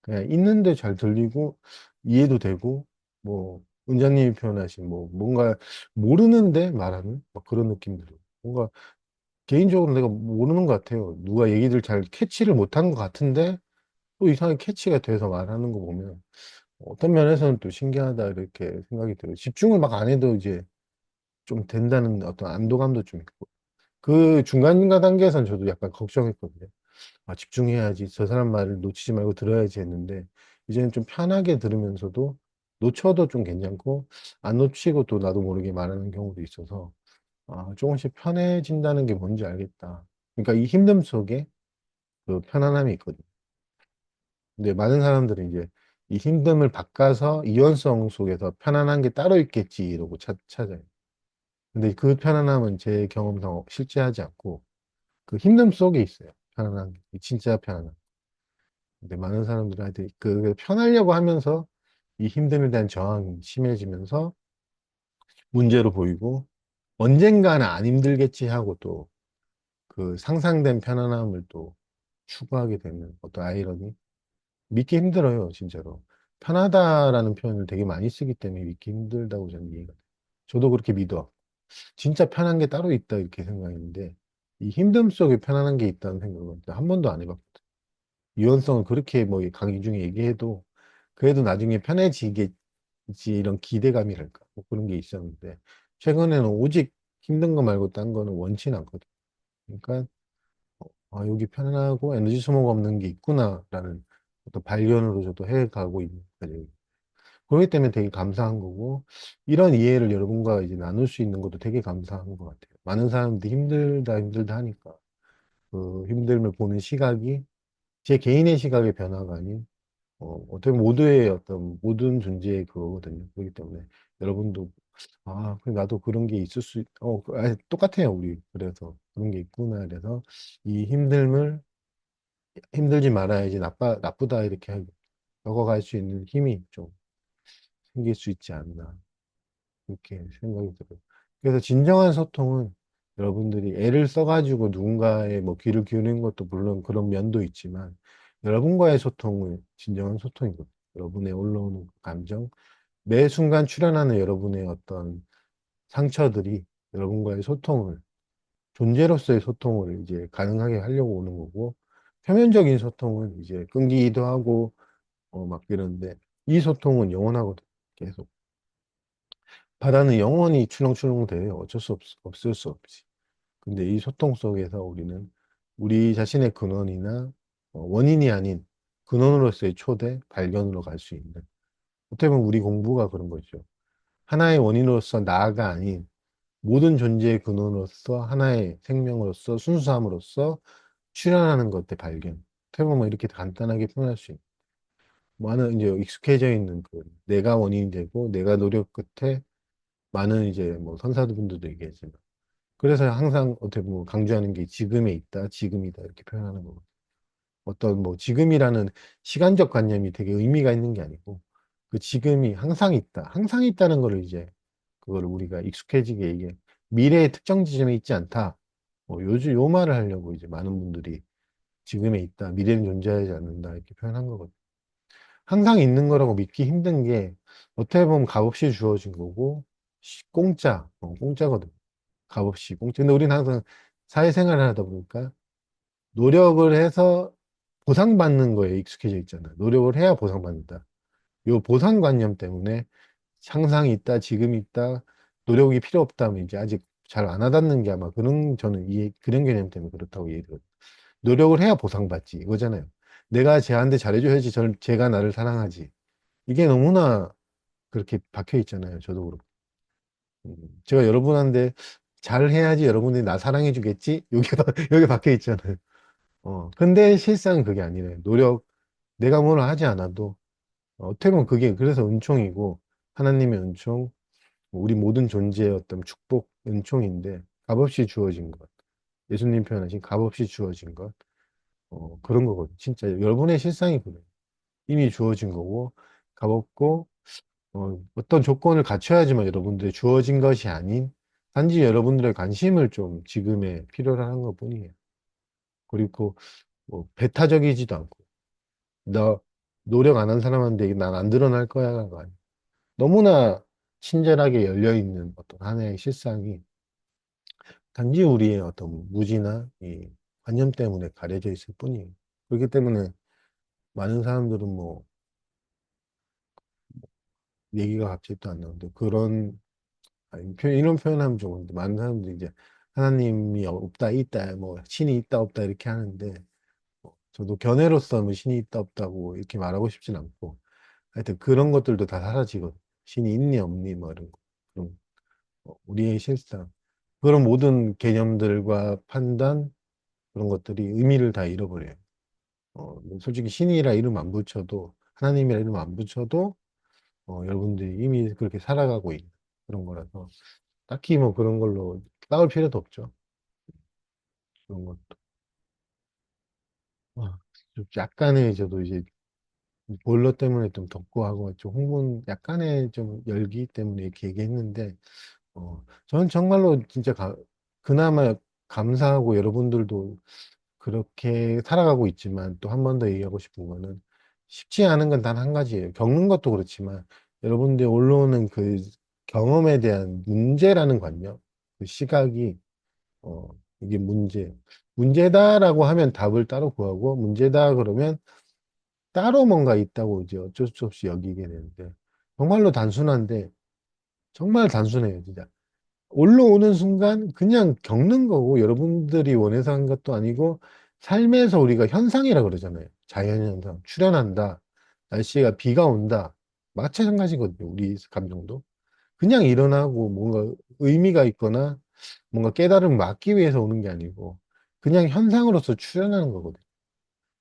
그냥 있는데 잘 들리고 이해도 되고 은자님이 표현하신 뭔가 모르는데 말하는 막 그런 느낌 들어요. 뭔가 개인적으로 내가 모르는 것 같아요. 누가 얘기를 잘 캐치를 못하는 것 같은데 또 이상하게 캐치가 돼서 말하는 거 보면 어떤 면에서는 또 신기하다 이렇게 생각이 들어요. 집중을 막 안 해도 이제 좀 된다는 어떤 안도감도 좀 있고 그 중간중간 단계에서는 저도 약간 걱정했거든요. 집중해야지. 저 사람 말을 놓치지 말고 들어야지 했는데, 이제는 좀 편하게 들으면서도 놓쳐도 좀 괜찮고, 안 놓치고 또 나도 모르게 말하는 경우도 있어서, 조금씩 편해진다는 게 뭔지 알겠다. 그러니까 이 힘듦 속에 그 편안함이 있거든요. 근데 많은 사람들은 이제 이 힘듦을 바꿔서 이원성 속에서 편안한 게 따로 있겠지 이러고 찾아요. 근데 그 편안함은 제 경험상 실제하지 않고, 그 힘듦 속에 있어요. 편안한 게. 진짜 편안함. 근데 많은 사람들한테 편하려고 하면서 이 힘듦에 대한 저항이 심해지면서 문제로 보이고 언젠가는 안 힘들겠지 하고 또 그 상상된 편안함을 또 추구하게 되는 어떤 아이러니 믿기 힘들어요 진짜로 편하다라는 표현을 되게 많이 쓰기 때문에 믿기 힘들다고 저는 이해가 돼요. 저도 그렇게 믿어. 진짜 편한 게 따로 있다 이렇게 생각했는데 이 힘듦 속에 편안한 게 있다는 생각은 한 번도 안 해봤거든. 유연성을 그렇게 뭐 강의 중에 얘기해도 그래도 나중에 편해지겠지 이런 기대감이랄까 뭐 그런 게 있었는데 최근에는 오직 힘든 거 말고 딴 거는 원치는 않거든. 그러니까 아, 여기 편안하고 에너지 소모가 없는 게 있구나라는 어떤 발견으로 저도 해가고 있는 거죠. 그렇기 때문에 되게 감사한 거고, 이런 이해를 여러분과 이제 나눌 수 있는 것도 되게 감사한 것 같아요. 많은 사람들이 힘들다, 힘들다 하니까, 그 힘듦을 보는 시각이 제 개인의 시각의 변화가 아닌, 어떻게 보면 모두의 어떤 모든 존재의 그거거든요. 그렇기 때문에 여러분도, 아, 그래, 나도 그런 게 있을 수, 똑같아요, 우리. 그래서 그런 게 있구나. 그래서 이 힘듦을 힘들지 말아야지 나쁘다, 이렇게 적어갈 수 있는 힘이 좀 생길 수 있지 않나. 그렇게 생각이 들어요. 그래서 진정한 소통은 여러분들이 애를 써가지고 누군가의 뭐 귀를 기울이는 것도 물론 그런 면도 있지만 여러분과의 소통은 진정한 소통이거든요. 여러분의 올라오는 감정, 매 순간 출현하는 여러분의 어떤 상처들이 여러분과의 소통을, 존재로서의 소통을 이제 가능하게 하려고 오는 거고, 표면적인 소통은 이제 끊기기도 하고, 막 이러는데, 이 소통은 영원하거든. 계속. 바다는 영원히 출렁출렁 돼요. 없을 수 없지. 근데 이 소통 속에서 우리는 우리 자신의 근원이나 원인이 아닌 근원으로서의 초대, 발견으로 갈 수 있는. 어떻게 보면 우리 공부가 그런 거죠. 하나의 원인으로서 나가 아닌 모든 존재의 근원으로서 하나의 생명으로서 순수함으로서 출현하는 것의 발견. 어떻게 보면 이렇게 간단하게 표현할 수 있는. 많은 이제 익숙해져 있는 그 내가 원인이 되고 내가 노력 끝에 많은 이제 뭐 선사분들도 얘기하지만 그래서 항상 어떻게 보면 강조하는 게 지금에 있다, 지금이다 이렇게 표현하는 거고 어떤 뭐 지금이라는 시간적 관념이 되게 의미가 있는 게 아니고 그 지금이 항상 있다는 거를 이제 그걸 우리가 익숙해지게 얘기해 미래의 특정 지점에 있지 않다. 요즘 요 말을 하려고 이제 많은 분들이 지금에 있다, 미래는 존재하지 않는다 이렇게 표현한 거거든요. 항상 있는 거라고 믿기 힘든 게 어떻게 보면 값없이 주어진 거고 공짜거든. 값없이 공짜. 근데 우리는 항상 사회생활을 하다 보니까 노력을 해서 보상받는 거에 익숙해져 있잖아. 노력을 해야 보상받는다. 요 보상관념 때문에 항상 있다, 지금 있다, 노력이 필요 없다면 이제 아직 잘 안 와닿는 게 아마 저는 그런 개념 때문에 그렇다고 이해해요. 노력을 해야 보상받지. 이거잖아요. 내가 쟤한테 잘해줘야지 쟤가 나를 사랑하지. 이게 너무나 그렇게 박혀 있잖아요. 저도 그렇고. 제가 여러분한테 잘해야지 여러분이 나 사랑해 주겠지? 여기, 여기 박혀 있잖아요. 근데 실상은 그게 아니래요. 내가 뭘 하지 않아도, 어떻게 보면 그게 그래서 은총이고, 하나님의 은총, 우리 모든 존재의 어떤 축복, 은총인데, 값없이 주어진 것. 예수님 표현하신 값없이 주어진 것. 그런 거거든요. 진짜 여러분의 실상이 그래요. 이미 주어진 거고, 값없고, 어떤 조건을 갖춰야지만 여러분들의 주어진 것이 아닌 단지 여러분들의 관심을 좀 지금에 필요로 하는 것 뿐이에요. 그리고 뭐 배타적이지도 않고 나 노력 안 한 사람한테 난 안 드러날 거야가 아니고 너무나 친절하게 열려 있는 어떤 하나의 실상이 단지 우리의 어떤 무지나 이 관념 때문에 가려져 있을 뿐이에요. 그렇기 때문에 많은 사람들은 뭐 얘기가 갑자기 또 안 나오는데 이런 표현하면 좋은데 많은 사람들이 이제 하나님이 없다 있다 뭐 신이 있다 없다 이렇게 하는데 저도 견해로서 뭐 신이 있다 없다고 이렇게 말하고 싶진 않고 하여튼 그런 것들도 다 사라지거든. 신이 있니 없니 뭐 이런 거. 그럼 우리의 실상 그런 모든 개념들과 판단 그런 것들이 의미를 다 잃어버려요. 솔직히 신이라 이름 안 붙여도 하나님이라 이름 안 붙여도 여러분들이 이미 그렇게 살아가고 있는 그런 거라서 딱히 뭐 그런 걸로 싸울 필요도 없죠. 그런 것도. 좀 약간의 저도 이제 보일러 때문에 좀 덥고 하고 좀 홍분 약간의 좀 열기 때문에 이렇게 얘기했는데 저는 정말로 진짜 그나마 감사하고 여러분들도 그렇게 살아가고 있지만 또 한 번 더 얘기하고 싶은 거는 쉽지 않은 건 단 한 가지예요. 겪는 것도 그렇지만 여러분들 올라오는 그 경험에 대한 문제라는 관념 그 시각이, 어, 이게 문제다라고 하면 답을 따로 구하고, 문제다 그러면 따로 뭔가 있다고 이제 어쩔 수 없이 여기게 되는데, 정말로 단순한데, 정말 단순해요, 진짜. 올라오는 순간 그냥 겪는 거고, 여러분들이 원해서 한 것도 아니고, 삶에서 우리가 현상이라 그러잖아요. 자연현상. 출현한다. 날씨가 비가 온다. 마찬가지거든요. 우리 감정도. 그냥 일어나고 뭔가 의미가 있거나 뭔가 깨달음을 막기 위해서 오는 게 아니고, 그냥 현상으로서 출현하는 거거든요.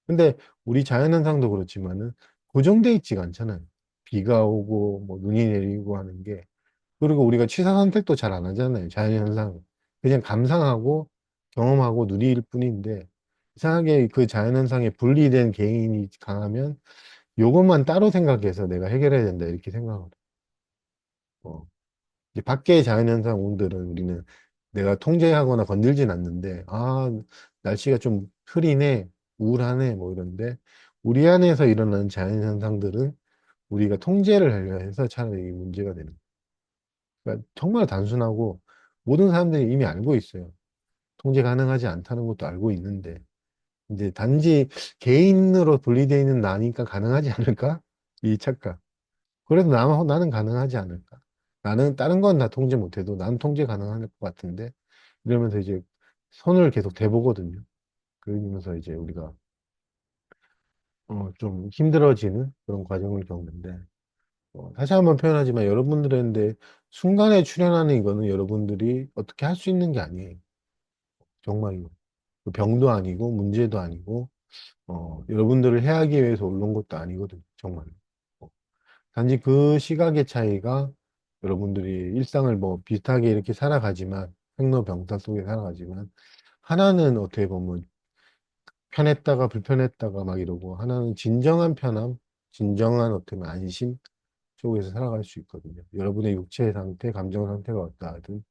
근데 우리 자연현상도 그렇지만은 고정돼 있지가 않잖아요. 비가 오고 뭐 눈이 내리고 하는 게. 그리고 우리가 취사 선택도 잘 안 하잖아요. 자연현상. 그냥 감상하고 경험하고 누릴 뿐인데, 이상하게 그 자연현상에 분리된 개인이 강하면 요것만 따로 생각해서 내가 해결해야 된다 이렇게 생각을 해요. 이제 밖의 자연현상 운들은 우리는 내가 통제하거나 건들진 않는데, 아, 날씨가 좀 흐리네, 우울하네, 뭐 이런데, 우리 안에서 일어나는 자연현상들은 우리가 통제를 하려 해서 차라리 문제가 되는 거예요. 그러니까 정말 단순하고 모든 사람들이 이미 알고 있어요. 통제 가능하지 않다는 것도 알고 있는데, 이제 단지 개인으로 분리되어 있는 나니까 가능하지 않을까? 이 착각. 그래도 나는 가능하지 않을까? 나는 다른 건 다 통제 못해도 난 통제 가능할 것 같은데 이러면서 이제 손을 계속 대보거든요. 그러면서 이제 우리가 좀 힘들어지는 그런 과정을 겪는데 다시 한번 표현하지만 여러분들인데 순간에 출현하는 이거는 여러분들이 어떻게 할 수 있는 게 아니에요. 정말로. 그 병도 아니고 문제도 아니고 여러분들을 해하기 위해서 올라온 것도 아니거든요. 정말로. 어, 단지 그 시각의 차이가 여러분들이 일상을 뭐 비슷하게 이렇게 살아가지만, 생로병사 속에 살아가지만, 하나는 어떻게 보면 편했다가 불편했다가 막 이러고, 하나는 진정한 편함, 진정한 어떻게 보면 안심 속에서 살아갈 수 있거든요. 여러분의 육체의 상태, 감정 상태가 어떠하든,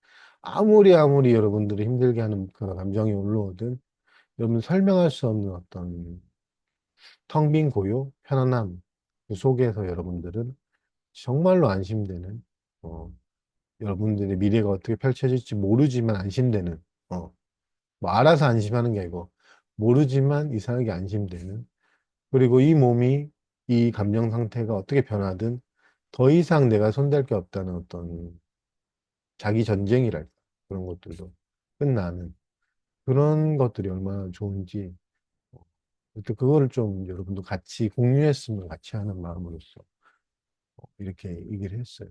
아무리 여러분들이 힘들게 하는 그 감정이 올라오든, 여러분 설명할 수 없는 어떤 텅 빈 고요, 편안함 그 속에서 여러분들은 정말로 안심되는, 어, 여러분들의 미래가 어떻게 펼쳐질지 모르지만 안심되는, 어, 뭐 알아서 안심하는 게 아니고, 모르지만 이상하게 안심되는, 그리고 이 몸이, 이 감정 상태가 어떻게 변하든 더 이상 내가 손댈 게 없다는 어떤 자기 전쟁이랄까, 그런 것들도 끝나는 그런 것들이 얼마나 좋은지, 어, 또 그거를 좀 여러분도 같이 공유했으면 같이 하는 마음으로서 이렇게 얘기를 했어요.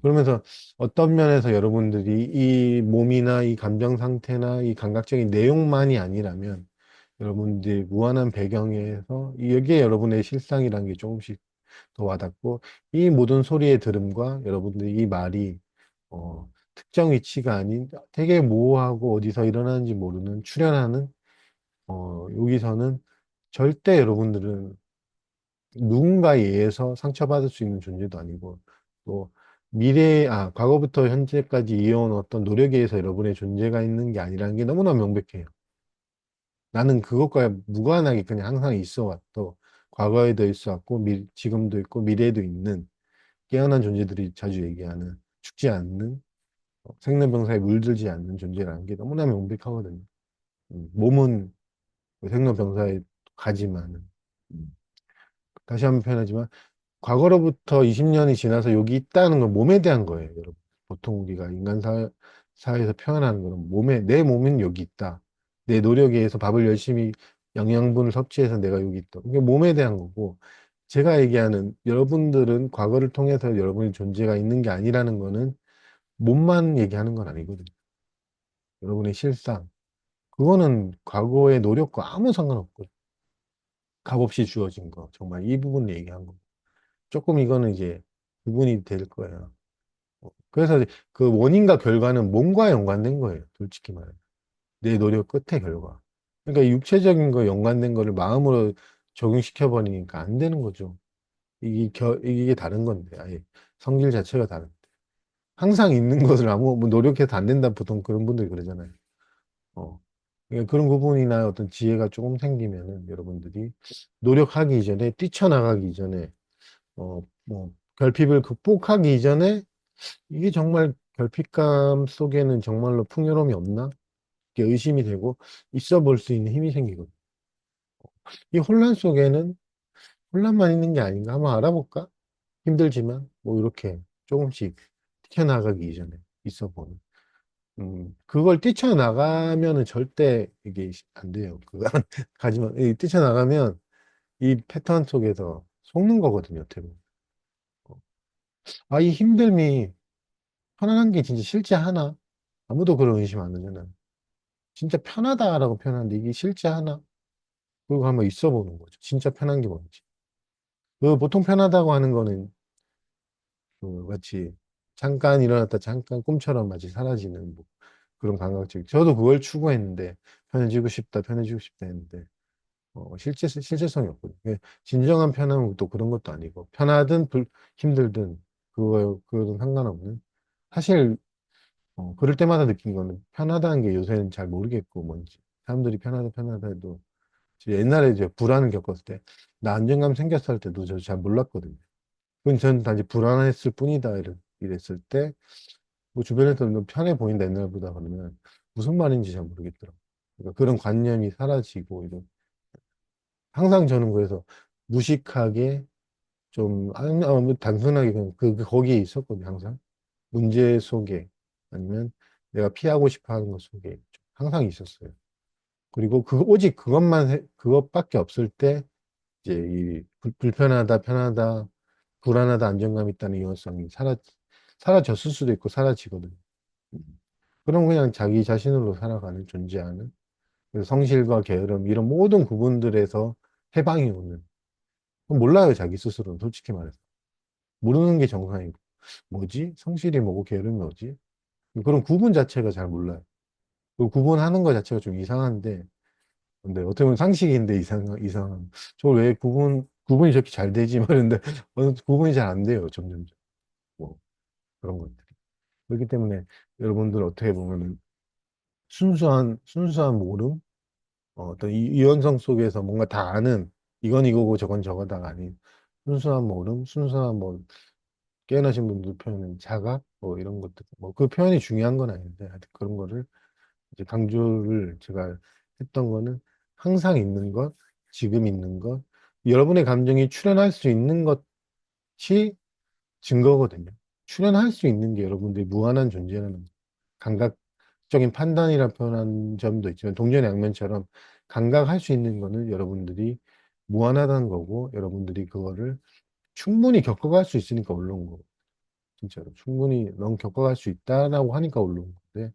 그러면서 어떤 면에서 여러분들이 이 몸이나 이 감정 상태나 이 감각적인 내용만이 아니라면 여러분들이 무한한 배경에서 여기에 여러분의 실상이라는 게 조금씩 더 와닿고 이 모든 소리의 들음과 여러분들이 이 말이 특정 위치가 아닌 되게 모호하고 어디서 일어나는지 모르는 출현하는 여기서는 절대 여러분들은 누군가에 의해서 상처받을 수 있는 존재도 아니고, 또 과거부터 현재까지 이어온 어떤 노력에 의해서 여러분의 존재가 있는 게 아니라는 게 너무나 명백해요. 나는 그것과 무관하게 그냥 항상 있어 왔고, 과거에도 있어 왔고, 지금도 있고, 미래에도 있는 깨어난 존재들이 자주 얘기하는 죽지 않는, 생로병사에 물들지 않는 존재라는 게 너무나 명백하거든요. 몸은 생로병사에 가지만은. 음. 다시 한번 표현하지만, 과거로부터 20년이 지나서 여기 있다는 건 몸에 대한 거예요, 여러분. 보통 우리가 사회에서 표현하는 거는 내 몸은 여기 있다. 내 노력에 의해서 밥을 열심히 영양분을 섭취해서 내가 여기 있다. 이게 몸에 대한 거고, 제가 얘기하는 여러분들은 과거를 통해서 여러분의 존재가 있는 게 아니라는 거는 몸만 얘기하는 건 아니거든요. 여러분의 실상. 그거는 과거의 노력과 아무 상관없고, 값없이 주어진 거. 정말 이 부분을 얘기한 거. 조금 이거는 이제 구분이 될 거예요. 그래서 그 원인과 결과는 몸과 연관된 거예요. 솔직히 말해. 내 노력 끝의 결과. 그러니까 육체적인 거 연관된 거를 마음으로 적용시켜 버리니까 안 되는 거죠. 이게 다른 건데, 아예 성질 자체가 다른데. 항상 있는 것을 뭐 노력해서 안 된다 보통 그런 분들이 그러잖아요. 그러니까 그런 부분이나 어떤 지혜가 조금 생기면은 여러분들이 노력하기 이전에 뛰쳐나가기 이전에 뭐 결핍을 극복하기 이전에 이게 정말 결핍감 속에는 정말로 풍요로움이 없나? 이게 의심이 되고 있어 볼 수 있는 힘이 생기거든. 이 혼란 속에는 혼란만 있는 게 아닌가 한번 알아볼까? 힘들지만 뭐 이렇게 조금씩 튀어나가기 이전에 있어 보는. 그걸 뛰쳐나가면은 절대 이게 안 돼요. 그거 가지만 이 뛰쳐나가면 이 패턴 속에서 속는 거거든요, 어떻게 보면. 아, 이 힘듦이 편안한 게 진짜 실제 하나? 아무도 그런 의심 안 하잖아. 진짜 편하다라고 표현하는데 이게 실제 하나? 그거 한번 있어 보는 거죠. 진짜 편한 게 뭔지. 그 보통 편하다고 하는 거는 그 마치 잠깐 일어났다 잠깐 꿈처럼 마치 사라지는 뭐 그런 감각적. 저도 그걸 추구했는데 편해지고 싶다, 편해지고 싶다 했는데 실제성이 없거든요. 진정한 편함은 또 그런 것도 아니고 편하든 힘들든 그거는 상관없는. 사실 그럴 때마다 느낀 거는 편하다는 게 요새는 잘 모르겠고 뭔지 사람들이 편하다 편하다 해도 옛날에 이제 불안을 겪었을 때 나 안정감 생겼을 할 때도 저 잘 몰랐거든요. 그건 전 단지 불안했을 뿐이다 이랬을 때 뭐 주변에서 너 편해 보인다 옛날보다 그러면 무슨 말인지 잘 모르겠더라고요. 그러니까 그런 관념이 사라지고 이런 항상 저는 그래서 무식하게 좀 뭐 단순하게 그냥 거기에 있었거든요. 항상 문제 속에 아니면 내가 피하고 싶어 하는 것 속에 항상 있었어요. 그리고 오직 그것밖에 없을 때 이제 이 불편하다, 편하다, 불안하다, 안정감 있다는 이원성이 사라졌을 수도 있고 사라지거든요. 음. 그럼 그냥 자기 자신으로 살아가는 존재하는 그래서 성실과 게으름 이런 모든 부분들에서 해방이 오는 그럼 몰라요 자기 스스로는 솔직히 말해서 모르는 게 정상이고 뭐지? 성실이 뭐고 게으름이 뭐지? 그런 구분 자체가 잘 몰라요. 그 구분하는 것 자체가 좀 이상한데 근데 어떻게 보면 상식인데 이상한 저걸 왜 구분이 저렇게 잘 되지 말인데 구분이 잘 안 돼요 점점 뭐 그런 것들이 그렇기 때문에 여러분들 어떻게 보면은 순수한 모름 어떤 이원성 속에서 뭔가 다 아는 이건 이거고 저건 저거다가 아닌 순수한 모름 순수한 뭐 깨어나신 분들 표현은 자각 뭐 이런 것들 뭐 그 표현이 중요한 건 아닌데 하여튼 그런 거를 이제 강조를 제가 했던 거는 항상 있는 것, 지금 있는 것, 여러분의 감정이 출현할 수 있는 것이 증거거든요. 출현할 수 있는 게 여러분들이 무한한 존재라는 감각적인 판단이라 표현한 점도 있지만 동전양면처럼 감각할 수 있는 거는 여러분들이 무한하다는 거고 여러분들이 그거를 충분히 겪어갈 수 있으니까 올라온 거고 진짜로 충분히 넌 겪어갈 수 있다라고 하니까 올라온 건데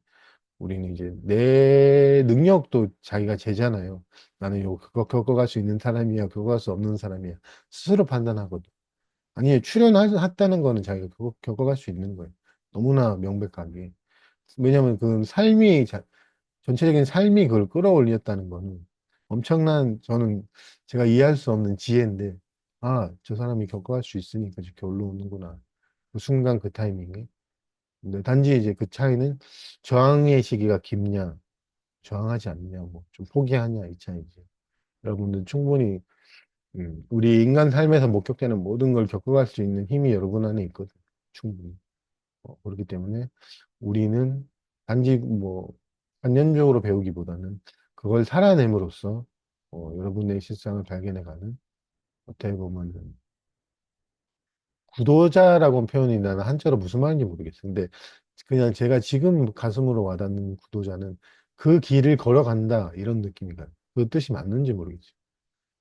우리는 이제 내 능력도 자기가 재잖아요. 나는 그거 겪어갈 수 있는 사람이야, 겪어갈 수 없는 사람이야. 스스로 판단하거든. 아니, 출연했다는 거는 자기가 그거 겪어갈 수 있는 거예요. 너무나 명백하게. 왜냐면 그 전체적인 삶이 그걸 끌어올렸다는 거는 엄청난, 저는 제가 이해할 수 없는 지혜인데, 아, 저 사람이 겪어갈 수 있으니까 저렇게 올라오는구나. 그 순간 그 타이밍에. 근데 단지 이제 그 차이는 저항의 시기가 깊냐, 저항하지 않냐, 뭐, 좀 포기하냐, 이 차이지. 여러분들 충분히, 우리 인간 삶에서 목격되는 모든 걸 겪어갈 수 있는 힘이 여러분 안에 있거든. 충분히. 그렇기 때문에 우리는 단지 뭐, 관념적으로 배우기보다는 그걸 살아냄으로써, 여러분의 실상을 발견해가는, 어떻게 보면은, 구도자라고 표현이 나는 한자로 무슨 말인지 모르겠어. 근데 그냥 제가 지금 가슴으로 와닿는 구도자는 그 길을 걸어간다 이런 느낌이 가요. 그 뜻이 맞는지 모르겠어요.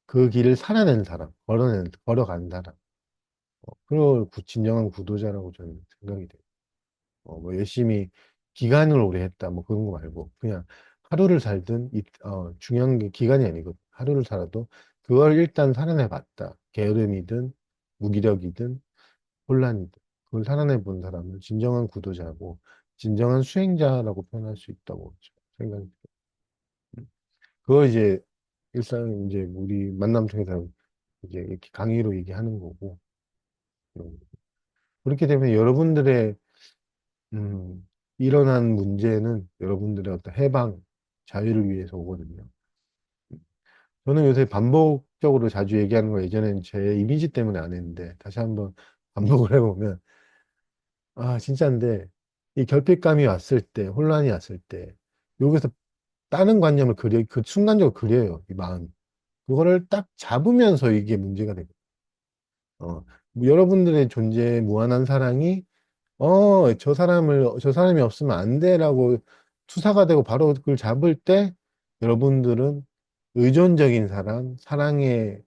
그 길을 살아낸 사람, 걸어간 사람. 그걸 진정한 구도자라고 저는 생각이 돼요. 뭐 열심히 기간을 오래 했다 뭐 그런 거 말고 그냥 하루를 살든 중요한 게 기간이 아니고 하루를 살아도 그걸 일단 살아내 봤다. 게으름이든 무기력이든 혼란이든 그걸 살아내 본 사람을 진정한 구도자고 진정한 수행자라고 표현할 수 있다고 생각이 들어요. 그거 이제 일상 이제 우리 만남 통해서 이제 이렇게 강의로 얘기하는 거고 음, 그렇게 되면 여러분들의 음, 일어난 문제는 여러분들의 어떤 해방, 자유를 위해서 오거든요. 저는 요새 반복적으로 자주 얘기하는 거 예전에는 제 이미지 때문에 안 했는데 다시 한번 반복을 해보면 아 진짜인데 이 결핍감이 왔을 때, 혼란이 왔을 때, 여기서 다른 관념을 그 순간적으로 그려요, 이 마음. 그거를 딱 잡으면서 이게 문제가 되거든요. 여러분들의 존재의 무한한 사랑이, 저 사람이 없으면 안 돼라고 투사가 되고 바로 그걸 잡을 때, 여러분들은 의존적인 사람, 사랑에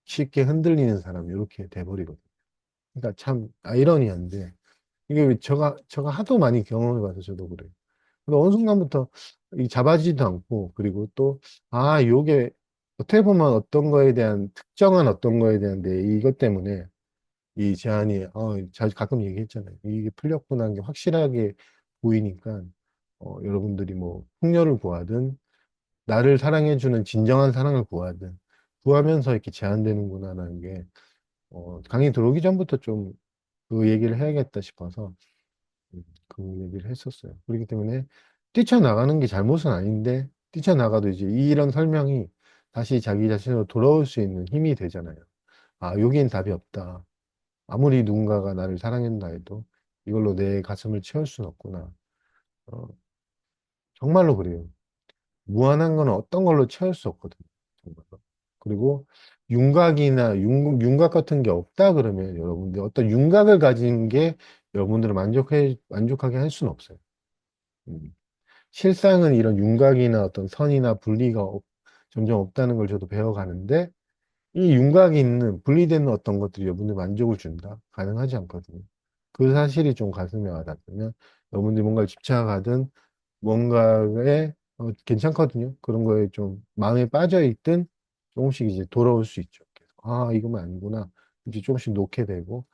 쉽게 흔들리는 사람, 이렇게 돼버리거든요. 그러니까 참 아이러니한데, 이게 제가 하도 많이 경험해봐서 저도 그래요. 근데 어느 순간부터 이 잡아지지도 않고, 그리고 또, 요게 어떻게 보면 어떤 거에 대한, 특정한 어떤 거에 대한 이것 때문에 이 제한이, 자주 가끔 얘기했잖아요. 이게 풀렸구나 하는 게 확실하게 보이니까, 여러분들이 뭐, 풍요를 구하든, 나를 사랑해주는 진정한 사랑을 구하든, 구하면서 이렇게 제한되는구나라는 게, 강의 들어오기 전부터 좀 그 얘기를 해야겠다 싶어서, 그 얘기를 했었어요. 그렇기 때문에 뛰쳐나가는 게 잘못은 아닌데, 뛰쳐나가도 이제 이런 설명이 다시 자기 자신으로 돌아올 수 있는 힘이 되잖아요. 여기엔 답이 없다. 아무리 누군가가 나를 사랑한다 해도 이걸로 내 가슴을 채울 수는 없구나. 어, 정말로 그래요. 무한한 거는 어떤 걸로 채울 수 없거든요. 정말로. 그리고 윤곽 같은 게 없다 그러면 여러분들 어떤 윤곽을 가진 게 여러분들을 만족하게 할 수는 없어요. 음. 실상은 이런 윤곽이나 어떤 선이나 분리가 점점 없다는 걸 저도 배워가는데, 이 윤곽이 있는 분리되는 어떤 것들이 여러분들 만족을 준다? 가능하지 않거든요. 그 사실이 좀 가슴에 와닿으면 여러분들이 뭔가를 집착하든 뭔가에 괜찮거든요. 그런 거에 좀 마음에 빠져 있든 조금씩 이제 돌아올 수 있죠. 그래서, 이거만 아니구나. 이제 조금씩 놓게 되고,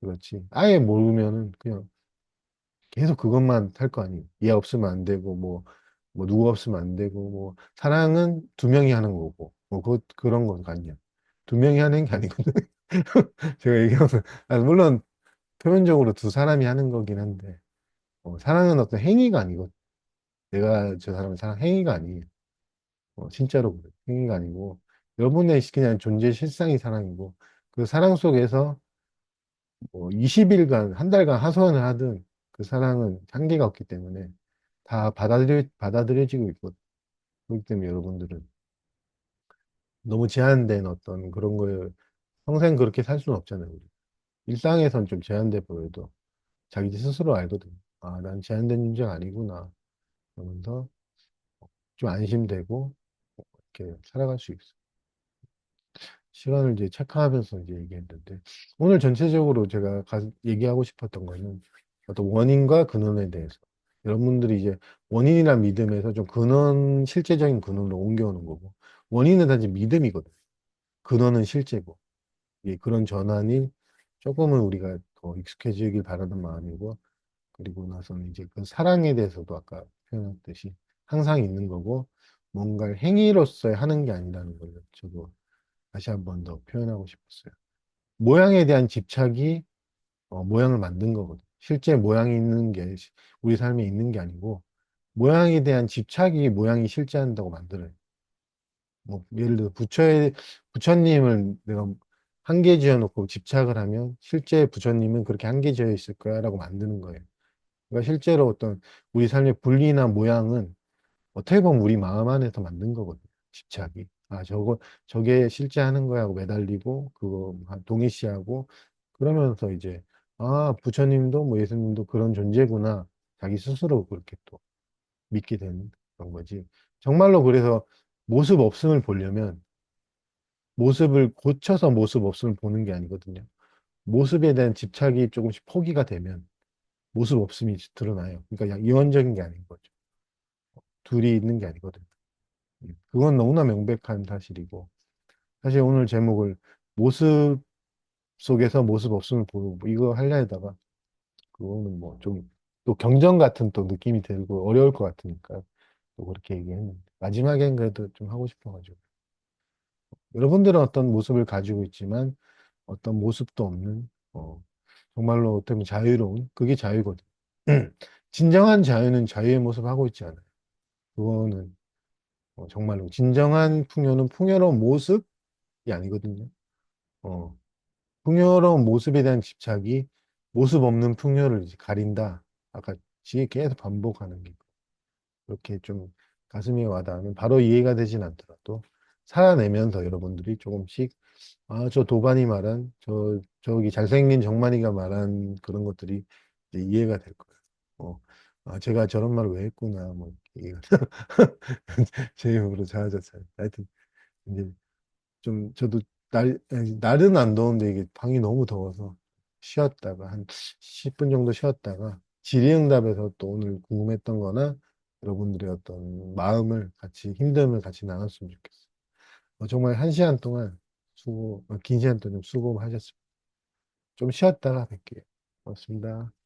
그렇지. 아예 모르면은 그냥 계속 그것만 할 거 아니에요. 얘 없으면 안 되고, 뭐, 누구 없으면 안 되고, 뭐, 사랑은 두 명이 하는 거고, 뭐, 그런 건 아니야. 두 명이 하는 게 아니거든. 제가 얘기하면, 물론, 표면적으로 두 사람이 하는 거긴 한데, 사랑은 어떤 행위가 아니고, 내가 저 사람을 사랑 행위가 아니에요. 진짜로 그래. 행위가 아니고, 여러분의 그냥 존재 실상이 사랑이고, 그 사랑 속에서 뭐 20일간, 한 달간 하소연을 하든 그 사랑은 한계가 없기 때문에 다 받아들여지고 있고, 그렇기 때문에 여러분들은 너무 제한된 어떤 그런 거에 평생 그렇게 살 수는 없잖아요. 우리. 일상에선 좀 제한돼 보여도 자기 스스로 알거든. 난 제한된 존재가 아니구나. 그러면서 좀 안심되고 이렇게 살아갈 수 있어. 시간을 이제 체크하면서 이제 얘기했는데, 오늘 전체적으로 제가 얘기하고 싶었던 거는 어떤 원인과 근원에 대해서. 여러분들이 이제 원인이란 믿음에서 좀 실제적인 근원으로 옮겨오는 거고, 원인은 단지 믿음이거든. 근원은 실제고, 그런 전환이 조금은 우리가 더 익숙해지길 바라는 마음이고, 그리고 나서는 이제 그 사랑에 대해서도 아까 표현했듯이 항상 있는 거고, 뭔가를 행위로서 하는 게 아니라는 걸 저도 다시 한 번 더 표현하고 싶었어요. 모양에 대한 집착이 모양을 만든 거거든요. 실제 모양이 있는 게 우리 삶에 있는 게 아니고, 모양에 대한 집착이 모양이 실제한다고 만들어요. 뭐 예를 들어 부처님을 내가 한계 지어놓고 집착을 하면 실제 부처님은 그렇게 한계 지어 있을 거야라고 만드는 거예요. 그러니까 실제로 어떤 우리 삶의 분리나 모양은 어떻게 보면 우리 마음 안에서 만든 거거든요. 집착이. 저게 실제 하는 거야 하고 매달리고, 그거 동의시하고, 그러면서 이제, 부처님도 뭐 예수님도 그런 존재구나. 자기 스스로 그렇게 또 믿게 되는 그런 거지. 정말로 그래서 모습 없음을 보려면 모습을 고쳐서 모습 없음을 보는 게 아니거든요. 모습에 대한 집착이 조금씩 포기가 되면 모습 없음이 드러나요. 그러니까 그냥 이원적인 게 아닌 거죠. 둘이 있는 게 아니거든요. 그건 너무나 명백한 사실이고, 사실 오늘 제목을 모습 속에서 모습 없음을 보고 뭐 이거 하려다가 그거는 뭐 좀 또 경전 같은 또 느낌이 들고 어려울 것 같으니까 또 그렇게 얘기했는데, 마지막엔 그래도 좀 하고 싶어가지고, 여러분들은 어떤 모습을 가지고 있지만 어떤 모습도 없는, 정말로 어떻게 보면 자유로운, 그게 자유거든. 진정한 자유는 자유의 모습을 하고 있지 않아요. 그거는 정말로 진정한 풍요는 풍요로운 모습이 아니거든요. 풍요로운 모습에 대한 집착이 모습 없는 풍요를 이제 가린다. 같이 계속 반복하는 게 그렇게 좀 가슴에 와닿으면 바로 이해가 되진 않더라도 살아내면서 여러분들이 조금씩 아, 저 도반이 말한 저기 잘생긴 정만이가 말한 그런 것들이 이제 이해가 될 거예요. 아, 제가 저런 말을 왜 했구나 뭐 이해가 제 입으로 자아자찬. 하여튼 이제 좀 저도 날은 안 더운데 이게 방이 너무 더워서 쉬었다가 한 10분 정도 쉬었다가 질의응답에서 또 오늘 궁금했던 거나 여러분들의 어떤 마음을 같이 힘듦을 같이 나눴으면 좋겠어요. 정말 한 시간 동안 긴 시간 동안 좀 수고하셨습니다. 좀 쉬었다가 뵐게요. 고맙습니다.